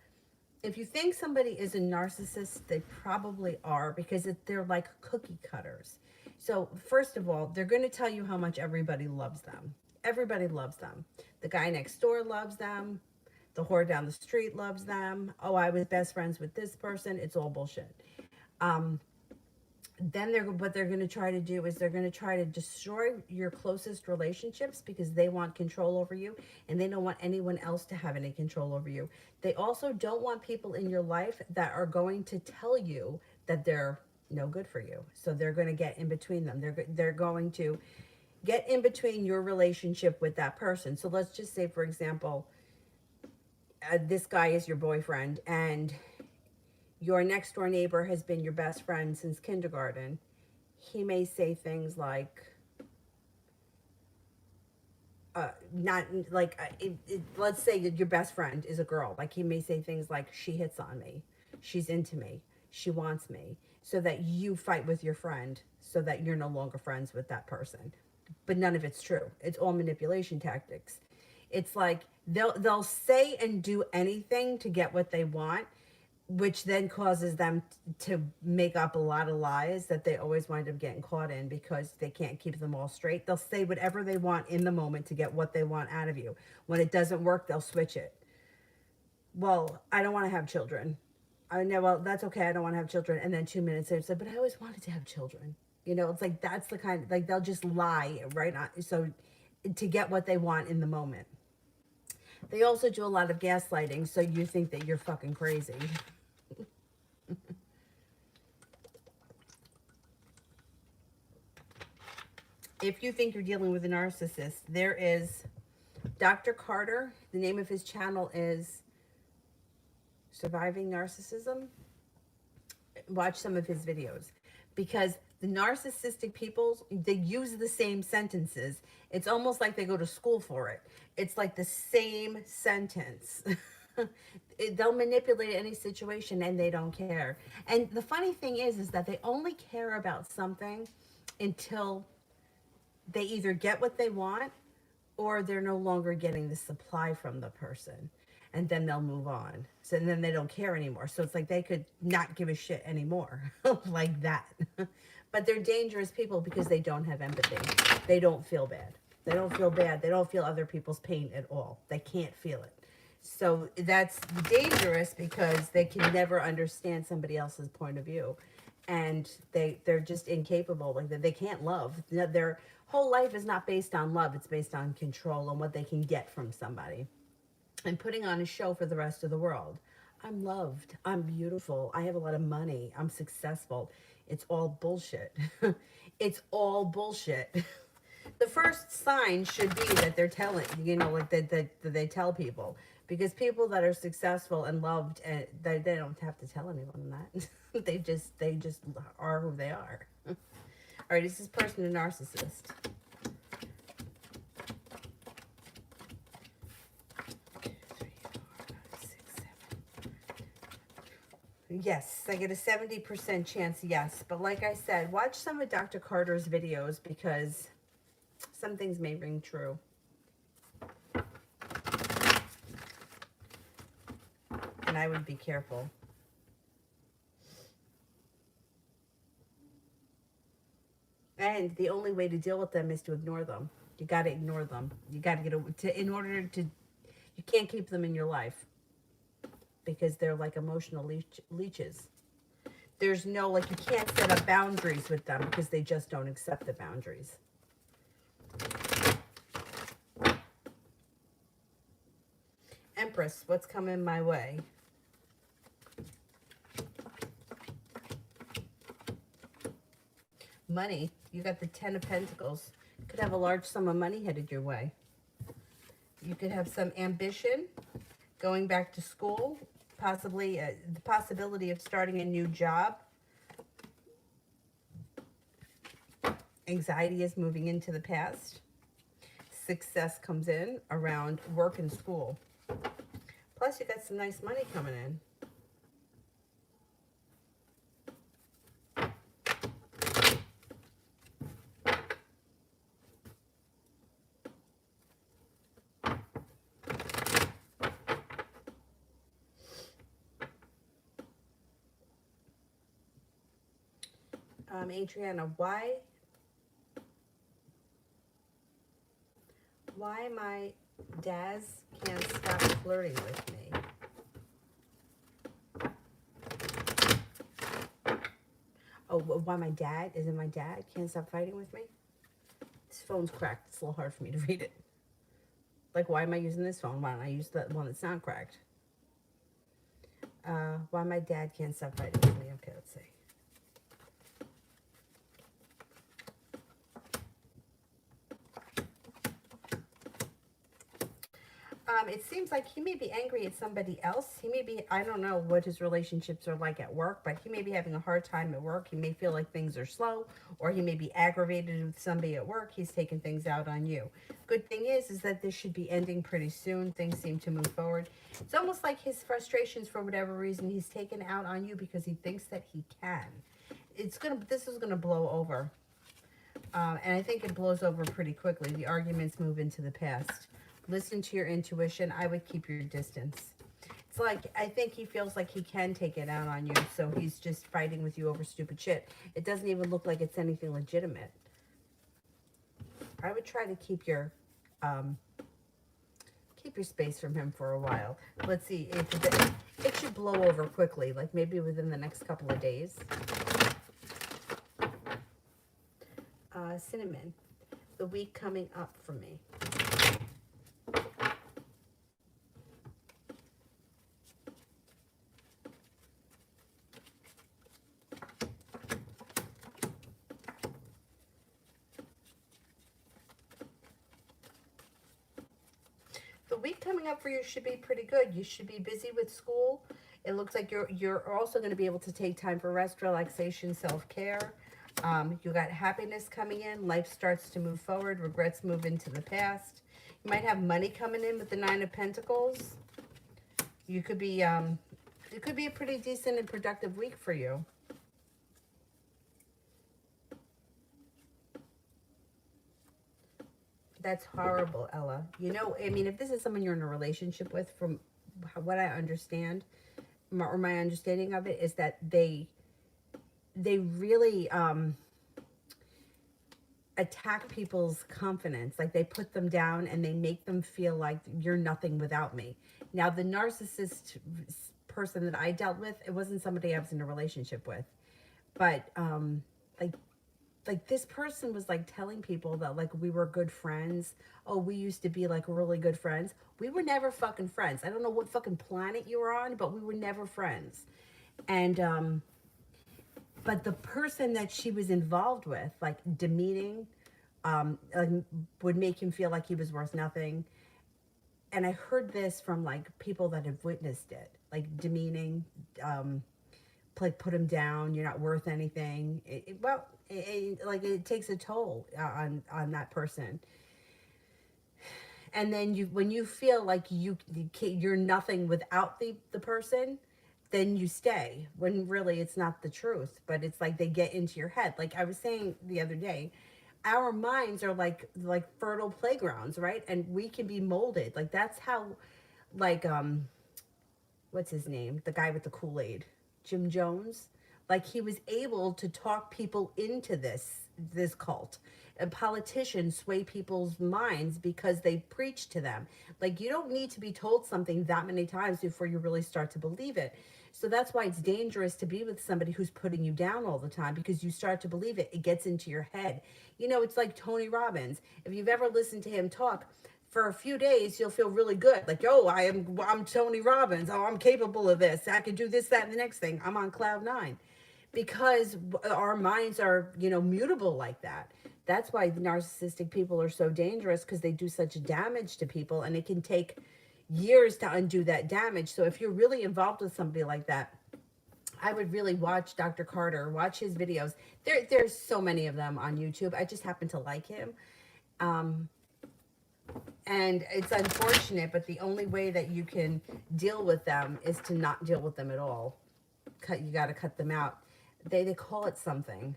S1: if you think somebody is a narcissist, they probably are, because they're like cookie cutters. So first of all, they're going to tell you how much everybody loves them. Everybody loves them. The guy next door loves them. The whore down the street loves them. Oh, I was best friends with this person. It's all bullshit. Then what they're going to try to do is they're going to try to destroy your closest relationships because they want control over you and they don't want anyone else to have any control over you. They also don't want people in your life that are going to tell you that they're no good for you. So they're going to get in between them. They're going to get in between your relationship with that person. So let's just say, for example, this guy is your boyfriend and your next door neighbor has been your best friend since kindergarten. He may say things like, not like, let's say that your best friend is a girl. Like he may say things like, she hits on me, she's into me, she wants me, so that you fight with your friend so that you're no longer friends with that person. But none of it's true. It's all manipulation tactics. It's like they'll say and do anything to get what they want, which then causes them to make up a lot of lies that they always wind up getting caught in because they can't keep them all straight. They'll say whatever they want in the moment to get what they want out of you. When it doesn't work, they'll switch it. Well, I don't want to have children. I know, well, that's okay. I don't want to have children. And then 2 minutes later, say, but I always wanted to have children. You know, it's like that's the kind, like they'll just lie right on. So to get what they want in the moment. They also do a lot of gaslighting, so you think that you're fucking crazy. If you think you're dealing with a narcissist, there is Dr. Carter. The name of his channel is Surviving Narcissism. Watch some of his videos because the narcissistic people, they use the same sentences. It's almost like they go to school for it. It's like the same sentence. They'll manipulate any situation and they don't care. And the funny thing is that they only care about something until they either get what they want or they're no longer getting the supply from the person. And then they'll move on. So and then they don't care anymore. So it's like they could not give a shit anymore like that. But they're dangerous people because they don't have empathy. They don't feel bad. They don't feel bad. They don't feel other people's pain at all. They can't feel it. So that's dangerous because they can never understand somebody else's point of view. And they're just incapable. Like they can't love. Their whole life is not based on love. It's based on control and what they can get from somebody. And putting on a show for the rest of the world. I'm loved. I'm beautiful. I have a lot of money. I'm successful. It's all bullshit. It's all bullshit. The first sign should be that they're telling, you know, like that they tell people. Because people that are successful and loved, they don't have to tell anyone that. they just are who they are. All right, is this person a narcissist? Yes, I get a 70% chance, yes. But like I said, watch some of Dr. Carter's videos because some things may ring true. And I would be careful. And the only way to deal with them is to ignore them. You got to ignore them. You got to get in order to, you can't keep them in your life. Because they're like emotional leeches. There's no, like, you can't set up boundaries with them because they just don't accept the boundaries. Empress, what's coming my way? money. You got the 10 of Pentacles. Could have a large sum of money headed your way. You could have some ambition, going back to school, possibly the possibility of starting a new job. Anxiety is moving into the past. Success comes in around work and school. Plus, you got some nice money coming in. Adriana, why my dads can't stop flirting with me? Oh, why my dad can't stop fighting with me? This phone's cracked. It's a little hard for me to read it. Like, why am I using this phone? Why don't I use the one that's not cracked? Why my dad can't stop fighting with me? Okay, let's see. It seems like he may be angry at somebody else. He may be, I don't know what his relationships are like at work, but he may be having a hard time at work. He may feel like things are slow, or he may be aggravated with somebody at work. He's taking things out on you. Good thing is that this should be ending pretty soon. Things seem to move forward. It's almost like his frustrations, for whatever reason, he's taken out on you because he thinks that he can. This is gonna blow over. And I think it blows over pretty quickly. The arguments move into the past. Listen to your intuition. I would keep your distance. It's like, I think he feels like he can take it out on you, so he's just fighting with you over stupid shit. It doesn't even look like it's anything legitimate. I would try to keep your space from him for a while. Let's see, it should blow over quickly, like maybe within the next couple of days. Cinnamon, the week coming up for me. The week coming up for you should be pretty good. You should be busy with school. It looks like you're also going to be able to take time for rest, relaxation, self-care. You got happiness coming in. Life starts to move forward. Regrets move into the past. You might have money coming in with the 9 of Pentacles. You could be, it could be a pretty decent and productive week for you. That's horrible, Ella. You know, I mean, if this is someone you're in a relationship with, from what I understand, or my understanding of it, is that they really attack people's confidence. Like, they put them down and they make them feel like you're nothing without me. Now, the narcissist person that I dealt with, it wasn't somebody I was in a relationship with, but like this person was like telling people that like we were good friends. Oh, we used to be like really good friends. We were never fucking friends. I don't know what fucking planet you were on, but we were never friends. And but the person that she was involved with, like demeaning, like, would make him feel like he was worth nothing. And I heard this from like people that have witnessed it, like demeaning, like put him down. You're not worth anything. Like it takes a toll on that person. And then when you feel like you're nothing without the person, then you stay, when really it's not the truth. But it's like they get into your head. Like I was saying the other day, our minds are like fertile playgrounds, right? And we can be molded. Like that's how, like what's his name? The guy with the Kool-Aid, Jim Jones. Like he was able to talk people into this cult. And politicians sway people's minds because they preach to them. Like you don't need to be told something that many times before you really start to believe it. So that's why it's dangerous to be with somebody who's putting you down all the time, because you start to believe it. It gets into your head. You know, it's like Tony Robbins. If you've ever listened to him talk, for a few days, you'll feel really good. Like, oh, I'm Tony Robbins. Oh, I'm capable of this. I can do this, that, and the next thing. I'm on cloud 9. because our minds are, you know, mutable like that. That's why narcissistic people are so dangerous, because they do such damage to people, and it can take years to undo that damage. So if you're really involved with somebody like that, I would really watch Dr. Carter, watch his videos. There's so many of them on YouTube. I just happen to like him. Um, and it's unfortunate, but the only way that you can deal with them is to not deal with them at all. You got to cut them out. They call it something,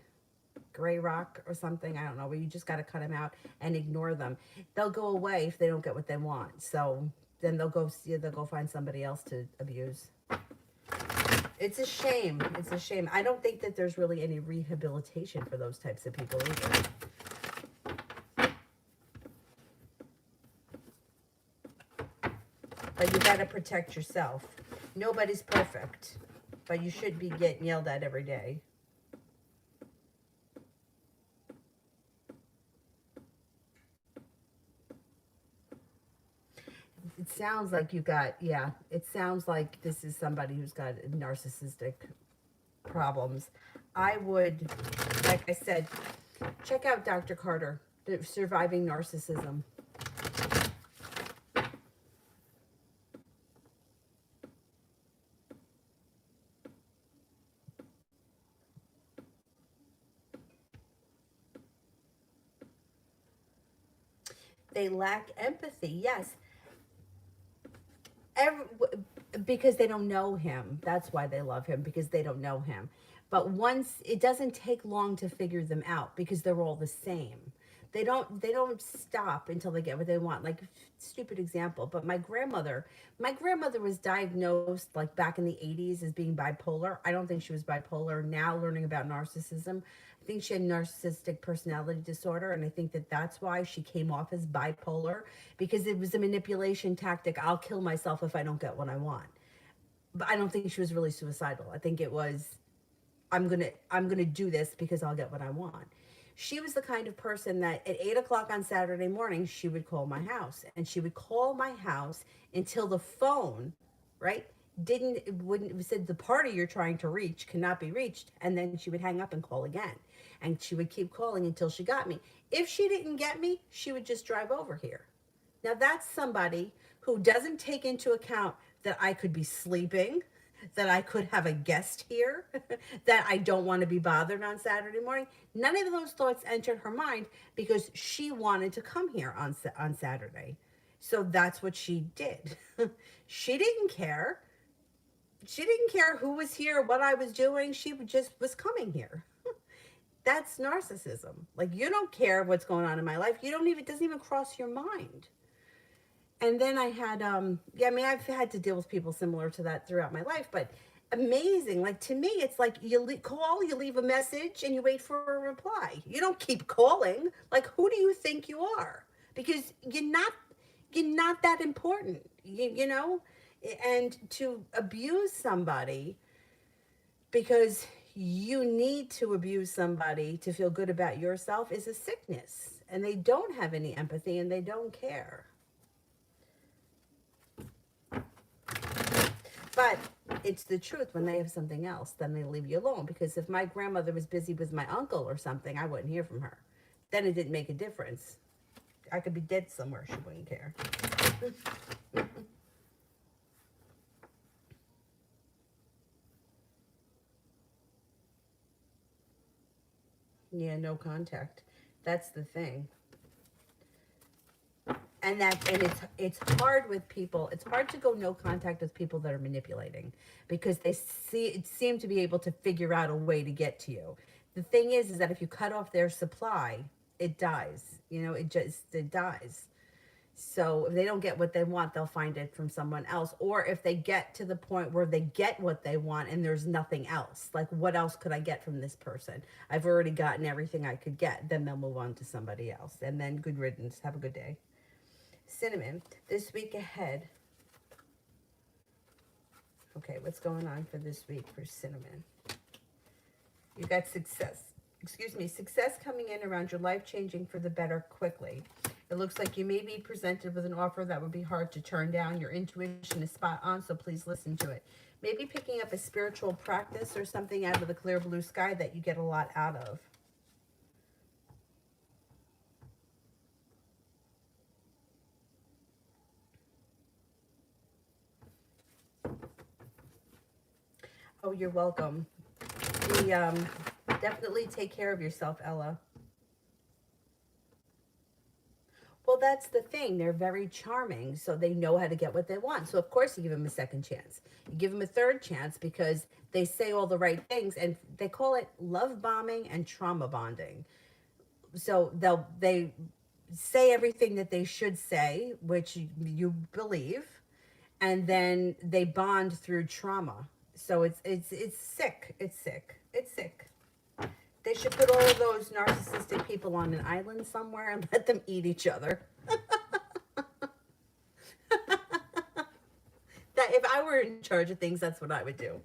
S1: gray rock or something, I don't know, where you just got to cut them out and ignore them. They'll go away if they don't get what they want. So then they'll go find somebody else to abuse. It's a shame. It's a shame. I don't think that there's really any rehabilitation for those types of people either. But you got to protect yourself. Nobody's perfect, but you should be getting yelled at every day. It sounds like you got, yeah, it sounds like this is somebody who's got narcissistic problems. I would, like I said, check out Dr. Carter, the Surviving Narcissism. They lack empathy, yes. Every, because they don't know him. That's why they love him, because they don't know him. But once, it doesn't take long to figure them out, because they're all the same. They don't stop until they get what they want. Like, stupid example, but my grandmother was diagnosed like back in the 80s as being bipolar. I don't think she was bipolar. Now learning about narcissism, I think she had narcissistic personality disorder, and I think that that's why she came off as bipolar, because it was a manipulation tactic. I'll kill myself if I don't get what I want. But I don't think she was really suicidal. I think it was, I'm gonna do this because I'll get what I want. She was the kind of person that at 8 o'clock on Saturday morning, she would call my house, and she would call my house until the phone, right, didn't, it wouldn't, it said the party you're trying to reach cannot be reached, and then she would hang up and call again, and she would keep calling until she got me. If she didn't get me, she would just drive over here. Now that's somebody who doesn't take into account that I could be sleeping, that I could have a guest here, that I don't want to be bothered on Saturday morning. None of those thoughts entered her mind, because she wanted to come here on Saturday. So that's what she did. She didn't care. She didn't care who was here, what I was doing. She just was coming here. That's narcissism. Like, you don't care what's going on in my life. You don't even, it doesn't even cross your mind. And then I had, yeah, I mean, I've had to deal with people similar to that throughout my life, but amazing. Like, to me, it's like call, you leave a message, and you wait for a reply. You don't keep calling. Like, who do you think you are? Because you're not that important, you know? And to abuse somebody because you need to abuse somebody to feel good about yourself is a sickness. And they don't have any empathy, and they don't care. But it's the truth. When they have something else, then they leave you alone. Because if my grandmother was busy with my uncle or something, I wouldn't hear from her. Then it didn't make a difference. I could be dead somewhere. She wouldn't care. Yeah, no contact. That's the thing. And it's hard with people. It's hard to go no contact with people that are manipulating, because they seem to be able to figure out a way to get to you. The thing is that if you cut off their supply, it dies. You know, it dies. So if they don't get what they want, they'll find it from someone else. Or if they get to the point where they get what they want and there's nothing else, like, what else could I get from this person? I've already gotten everything I could get. Then they'll move on to somebody else. And then good riddance. Have a good day. Cinnamon, this week ahead. Okay, what's going on for this week for Cinnamon? You got success. Excuse me, success coming in around your life changing for the better quickly. It looks like you may be presented with an offer that would be hard to turn down. Your intuition is spot on, so please listen to it. Maybe picking up a spiritual practice or something out of the clear blue sky that you get a lot out of. Oh, you're welcome. Definitely take care of yourself, Ella. Well, that's the thing. They're very charming, so they know how to get what they want. So, of course, you give them a second chance. You give them a third chance because they say all the right things, and they call it love bombing and trauma bonding. So they say everything that they should say, which you believe, and then they bond through trauma. So it's sick. It's sick. It's sick. They should put all of those narcissistic people on an island somewhere and let them eat each other. That if I were in charge of things, that's what I would do.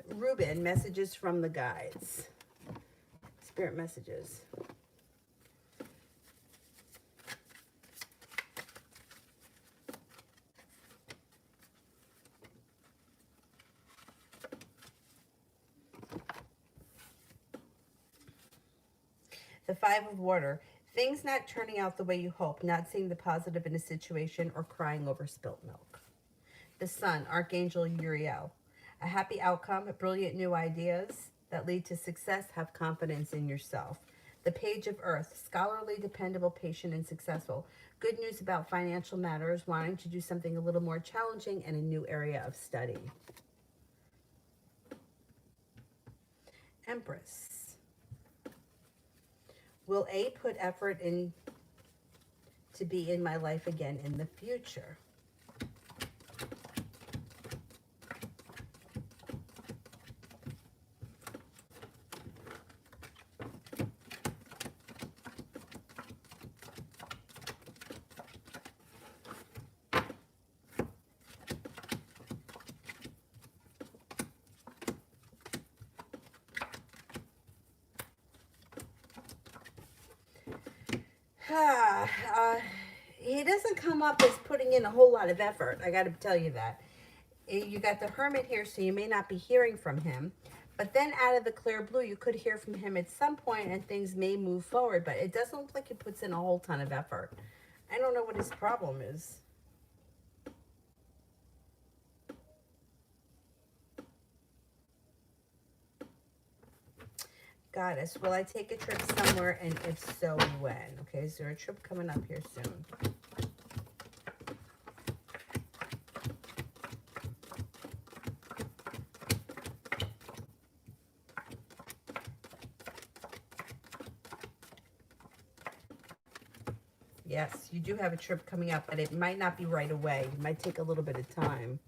S1: Ruben, messages from the guides. Spirit messages. The Five of Water. Things not turning out the way you hope, not seeing the positive in a situation, or crying over spilt milk. The Sun, Archangel Uriel. A happy outcome, brilliant new ideas that lead to success. Have confidence in yourself. The Page of Earth, scholarly, dependable, patient, and successful. Good news about financial matters, wanting to do something a little more challenging and a new area of study. Empress. Will A put effort in to be in my life again in the future? He doesn't come up as putting in a whole lot of effort. I got to tell you that. You got the Hermit here, so you may not be hearing from him. But then out of the clear blue, you could hear from him at some point and things may move forward. But it doesn't look like he puts in a whole ton of effort. I don't know what his problem is. Goddess, will I take a trip somewhere, and if so, when? Okay, is there a trip coming up here soon? Yes, you do have a trip coming up, but it might not be right away. It might take a little bit of time.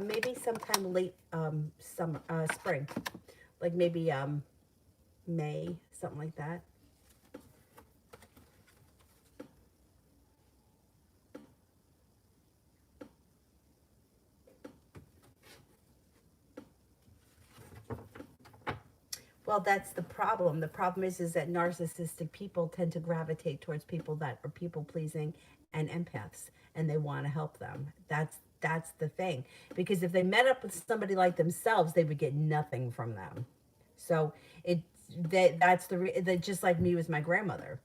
S1: Maybe sometime late summer, spring, like maybe May, something like that. Well, that's the problem. The problem is that narcissistic people tend to gravitate towards people that are people pleasing and empaths, and they want to help them. That's the thing. Because if they met up with somebody like themselves, they would get nothing from them. So that's just like me with my grandmother.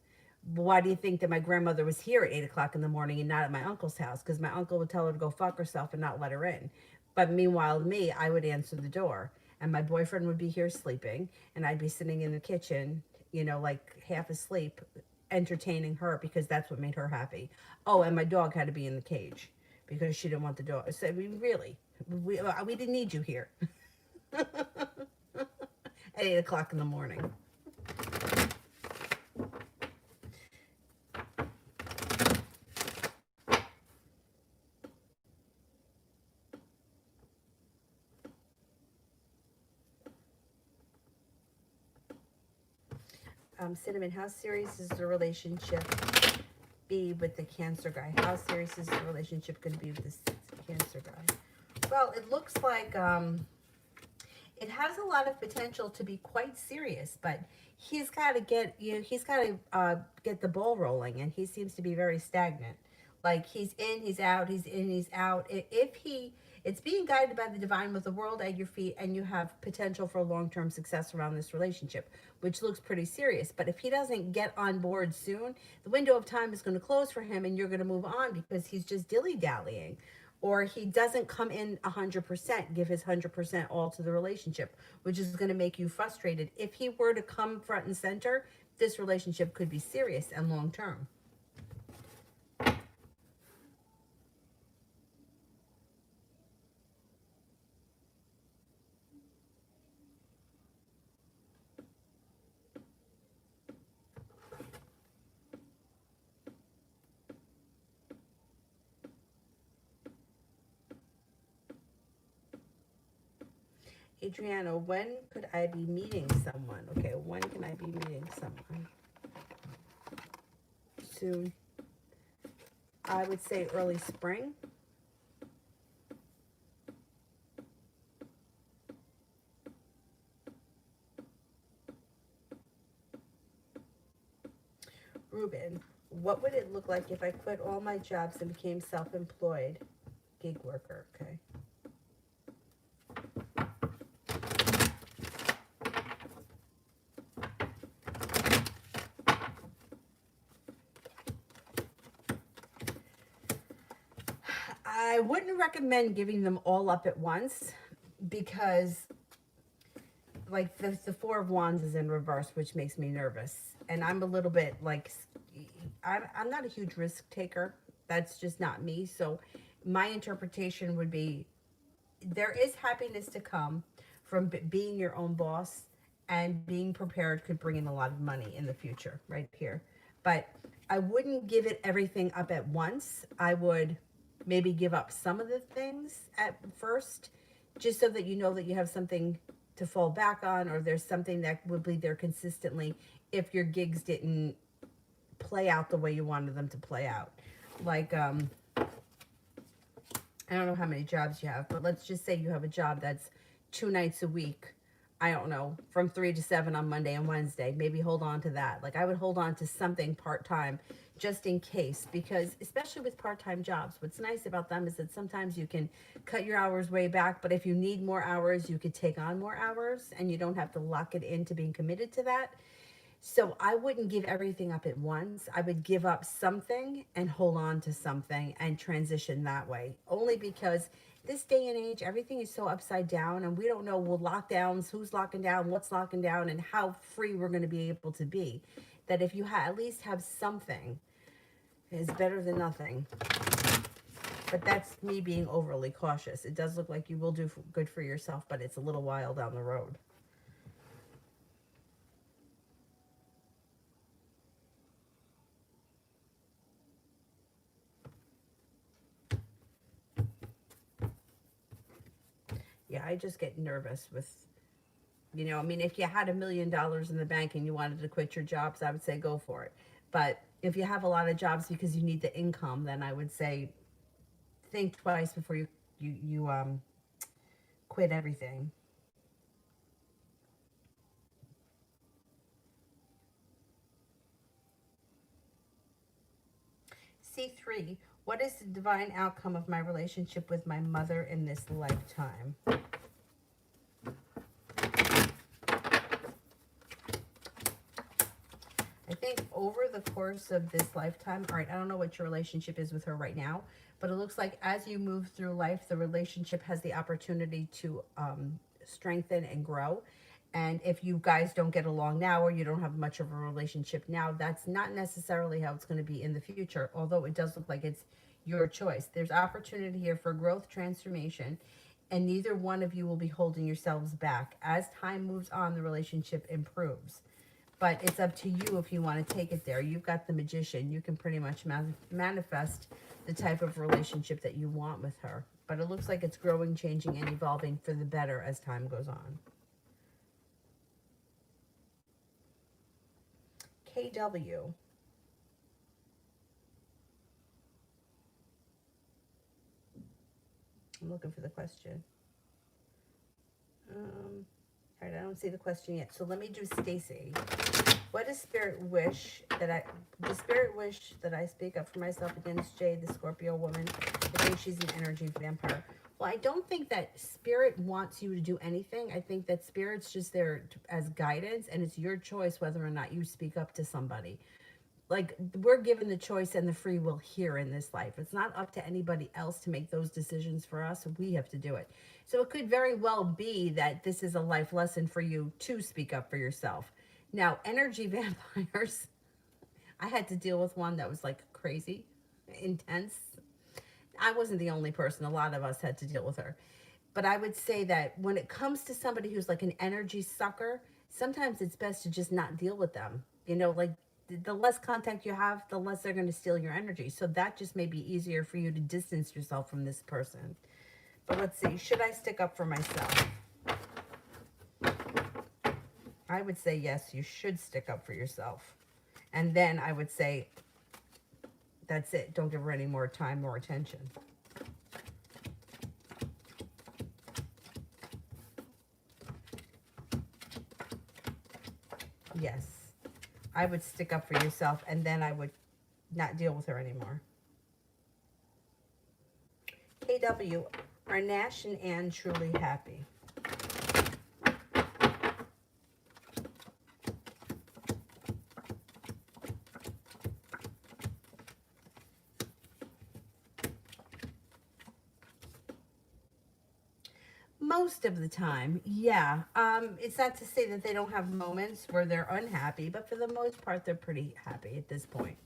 S1: Why do you think that my grandmother was here at 8 o'clock in the morning and not at my uncle's house? Because my uncle would tell her to go fuck herself and not let her in. But meanwhile, me, I would answer the door, and my boyfriend would be here sleeping, and I'd be sitting in the kitchen, like half asleep, entertaining her because that's what made her happy. Oh, and my dog had to be in the cage because she didn't want the dog. So we didn't need you here at 8 o'clock in the morning. Cinnamon, how serious is the relationship be with the Cancer guy? How serious is the relationship going to be with this Cancer guy? Well, it looks like it has a lot of potential to be quite serious, but he's got to get he's got to get the ball rolling, and he seems to be very stagnant. Like he's in, he's out, he's in, he's out. If he it's being guided by the divine with the world at your feet, and you have potential for long-term success around this relationship, which looks pretty serious. But if he doesn't get on board soon, the window of time is going to close for him, and you're going to move on because he's just dilly-dallying, or he doesn't come in 100%, give his 100% all to the relationship, which is going to make you frustrated. If he were to come front and center, this relationship could be serious and long term. Adriana, when could I be meeting someone? Okay, when can I be meeting someone? Soon. I would say early spring. Ruben, what would it look like if I quit all my jobs and became self-employed gig worker? Okay. I wouldn't recommend giving them all up at once because like the Four of Wands is in reverse, which makes me nervous. And I'm a little bit like, I'm not a huge risk taker. That's just not me. So my interpretation would be there is happiness to come from being your own boss, and being prepared could bring in a lot of money in the future right here. But I wouldn't give it everything up at once. I would maybe give up some of the things at first, just so that you know that you have something to fall back on, or there's something that would be there consistently if your gigs didn't play out the way you wanted them to play out. Like, I don't know how many jobs you have, but let's just say you have a job that's 2 nights a week. I don't know, from 3 to 7 on Monday and Wednesday. Maybe hold on to that. Like I would hold on to something part-time just in case, because especially with part-time jobs, what's nice about them is that sometimes you can cut your hours way back, but if you need more hours, you could take on more hours and you don't have to lock it into being committed to that. So I wouldn't give everything up at once. I would give up something and hold on to something and transition that way. Only because this day and age, everything is so upside down, and we don't know with lockdowns, who's locking down, what's locking down, and how free we're going to be able to be. That if you at least have something, is better than nothing. But that's me being overly cautious. It does look like you will do good for yourself, but it's a little while down the road. Yeah, I just get nervous with, I mean, if you had $1 million in the bank and you wanted to quit your jobs, I would say go for it. But if you have a lot of jobs because you need the income, then I would say think twice before you quit everything. C3, what is the divine outcome of my relationship with my mother in this lifetime? I think over the course of this lifetime, all right, I don't know what your relationship is with her right now, but it looks like as you move through life, the relationship has the opportunity to strengthen and grow. And if you guys don't get along now, or you don't have much of a relationship now, that's not necessarily how it's going to be in the future, although it does look like it's your choice. There's opportunity here for growth, transformation, and neither one of you will be holding yourselves back. As time moves on, the relationship improves. But it's up to you if you want to take it there. You've got the magician. You can pretty much manifest the type of relationship that you want with her. But it looks like it's growing, changing, and evolving for the better as time goes on. KW. I'm looking for the question. All right, I don't see the question yet. So let me do Stacy. What does Spirit wish that I speak up for myself against Jade, the Scorpio woman? I think she's an energy vampire. Well, I don't think that Spirit wants you to do anything. I think that Spirit's just there as guidance, and it's your choice whether or not you speak up to somebody. Like, we're given the choice and the free will here in this life. It's not up to anybody else to make those decisions for us. We have to do it. So it could very well be that this is a life lesson for you to speak up for yourself. Now, energy vampires, I had to deal with one that was like crazy, intense. I wasn't the only person. A lot of us had to deal with her. But I would say that when it comes to somebody who's like an energy sucker, sometimes it's best to just not deal with them. You know, like, the less contact you have, the less they're going to steal your energy. So that just may be easier for you to distance yourself from this person. But let's see. Should I stick up for myself? I would say yes, you should stick up for yourself. And then I would say, that's it. Don't give her any more time or attention. Yes. I would stick up for yourself, and then I would not deal with her anymore. KW, are Nash and Ann truly happy? Most of the time, yeah. It's not to say that they don't have moments where they're unhappy, but for the most part, they're pretty happy at this point.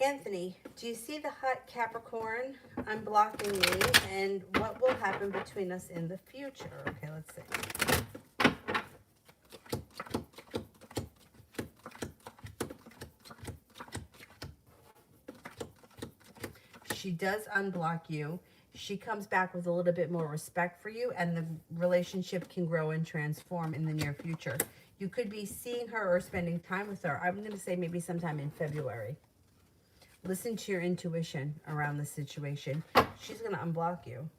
S1: Anthony, do you see the hot Capricorn unblocking me, and what will happen between us in the future? Okay, let's see. She does unblock you. She comes back with a little bit more respect for you, and the relationship can grow and transform in the near future. You could be seeing her or spending time with her. I'm going to say maybe sometime in February. Listen to your intuition around the situation. She's going to unblock you.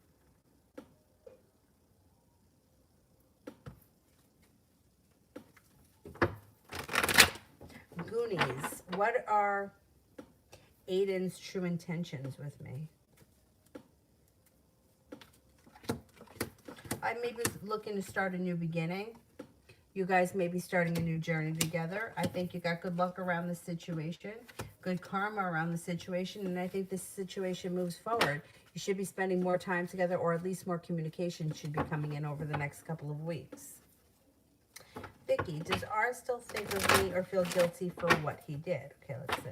S1: Goonies, what are Aiden's true intentions with me? I may be looking to start a new beginning. You guys may be starting a new journey together. I think you got good luck around this situation, good karma around the situation, and I think this situation moves forward. You should be spending more time together, or at least more communication should be coming in over the next couple of weeks. Vicky, does R still think of me or feel guilty for what he did? Okay, let's see.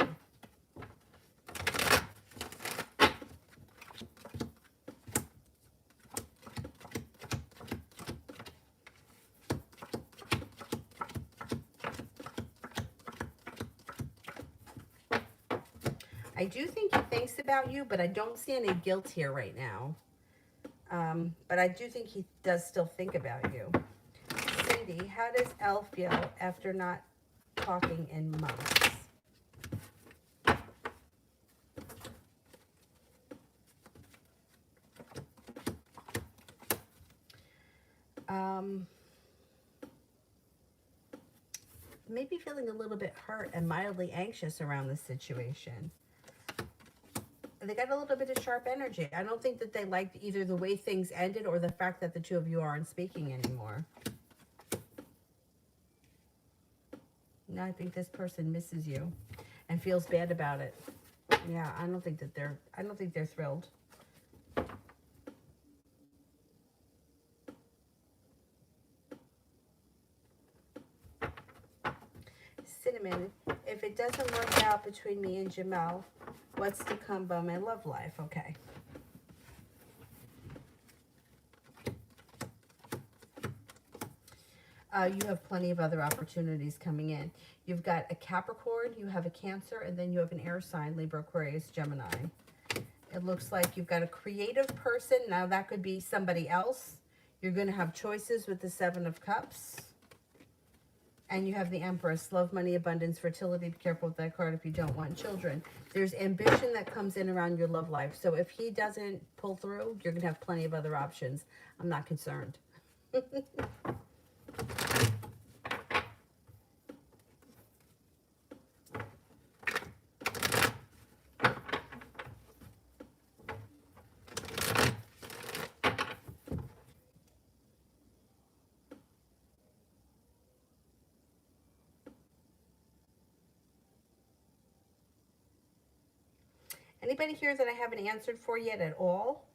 S1: I do think he thinks about you, but I don't see any guilt here right now. But I do think he does still think about you. Cindy, how does Elle feel after not talking in months? Maybe feeling a little bit hurt and mildly anxious around the situation. They got a little bit of sharp energy. I don't think that they liked either the way things ended or the fact that the two of you aren't speaking anymore. No, I think this person misses you and feels bad about it. Yeah, I don't think they're thrilled. Cinnamon, if it doesn't work out between me and Jamel, what's to come about my love life? Okay. You have plenty of other opportunities coming in. You've got a Capricorn, you have a Cancer, and then you have an air sign, Libra, Aquarius, Gemini. It looks like you've got a creative person. Now that could be somebody else. You're going to have choices with the Seven of Cups. And you have the Empress, love, money, abundance, fertility. Be careful with that card if you don't want children. There's ambition that comes in around your love life. So if he doesn't pull through, you're going to have plenty of other options. I'm not concerned. Anybody here that I haven't answered for yet at all?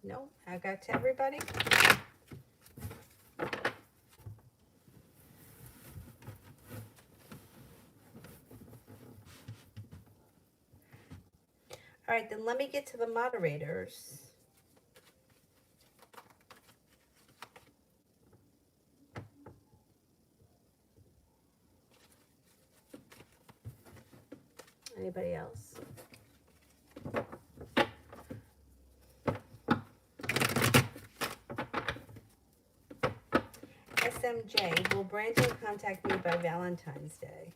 S1: No, I got to everybody. All right, then let me get to the moderators. Anybody else? SMJ, will Brandon contact me by Valentine's Day?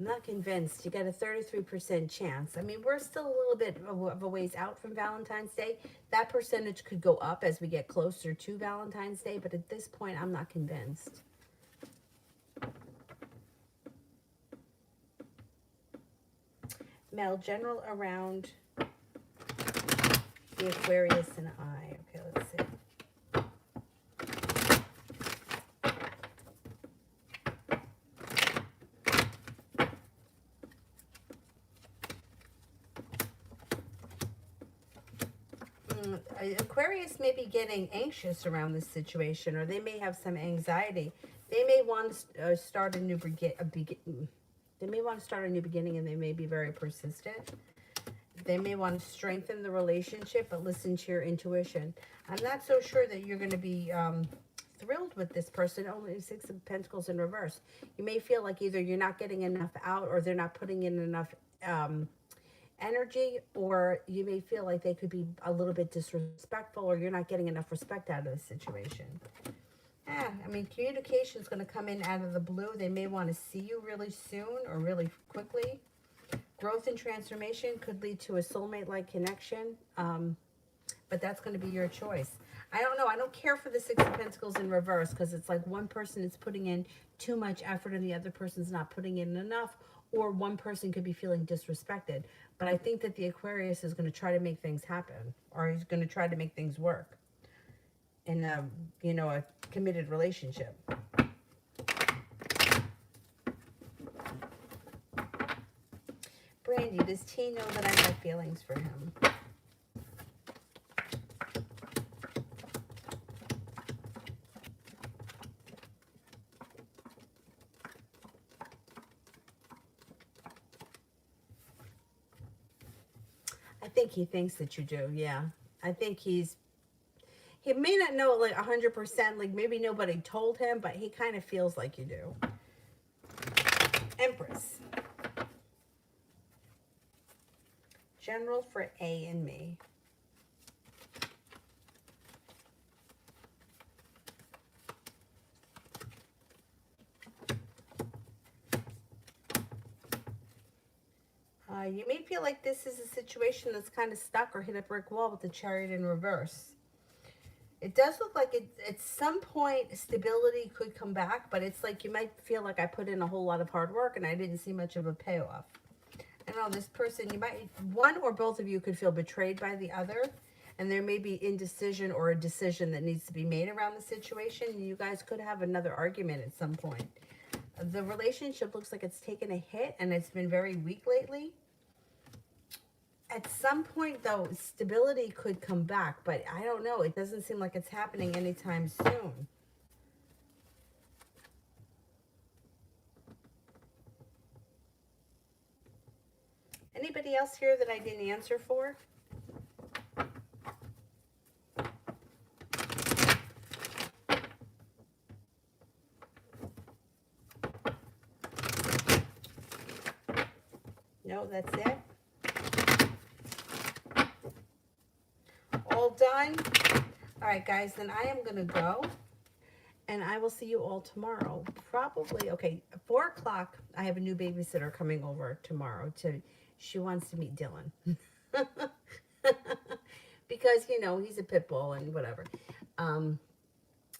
S1: I'm not convinced. You got a 33% chance. I mean, we're still a little bit of a ways out from Valentine's Day. That percentage could go up as we get closer to Valentine's Day, but at this point, I'm not convinced. Mel, general around the Aquarius and I. Okay, let's see. Aquarius may be getting anxious around this situation, or they may have some anxiety. They may want to start a new They may want to start a new beginning, and they may be very persistent. They may want to strengthen the relationship, but listen to your intuition. I'm not so sure that you're going to be thrilled with this person. Only Six of Pentacles in reverse. You may feel like either you're not getting enough out, or they're not putting in enough energy, or you may feel like they could be a little bit disrespectful, or you're not getting enough respect out of the situation. I mean, communication is going to come in out of the blue. They may want to see you really soon or really quickly. Growth and transformation could lead to a soulmate-like connection, but that's going to be your choice. I don't know. I don't care for the Six of Pentacles in reverse, because it's like one person is putting in too much effort and the other person's not putting in enough, or one person could be feeling disrespected. But I think that the Aquarius is going to try to make things happen, or he's going to try to make things work in a, you know, a committed relationship. Brandy, does T know that I have feelings for him? I think he thinks that you do, yeah. I think he may not know like 100%, like maybe nobody told him, but he kind of feels like you do. Empress. General for A and me. You may feel like this is a situation that's kind of stuck or hit a brick wall with the Chariot in reverse. It does look like at some point stability could come back, but it's like you might feel like I put in a whole lot of hard work and I didn't see much of a payoff. I don't know, this person, you might, one or both of you could feel betrayed by the other, and there may be indecision or a decision that needs to be made around the situation. You guys could have another argument at some point. The relationship looks like it's taken a hit and it's been very weak lately. At some point, though, stability could come back, but I don't know. It doesn't seem like it's happening anytime soon. Anybody else here that I didn't answer for? No, that's it. All done? All right, guys, then I am going to go. And I will see you all tomorrow. Probably, okay, 4 o'clock, I have a new babysitter coming over tomorrow. She wants to meet Dylan. Because, you know, he's a pit bull and whatever.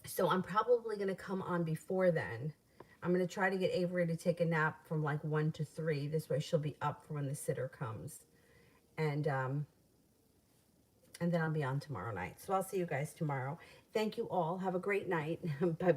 S1: So I'm probably going to come on before then. I'm going to try to get Avery to take a nap from like 1 to 3. This way she'll be up for when the sitter comes. And then I'll be on tomorrow night. So I'll see you guys tomorrow. Thank you all. Have a great night. Bye-bye.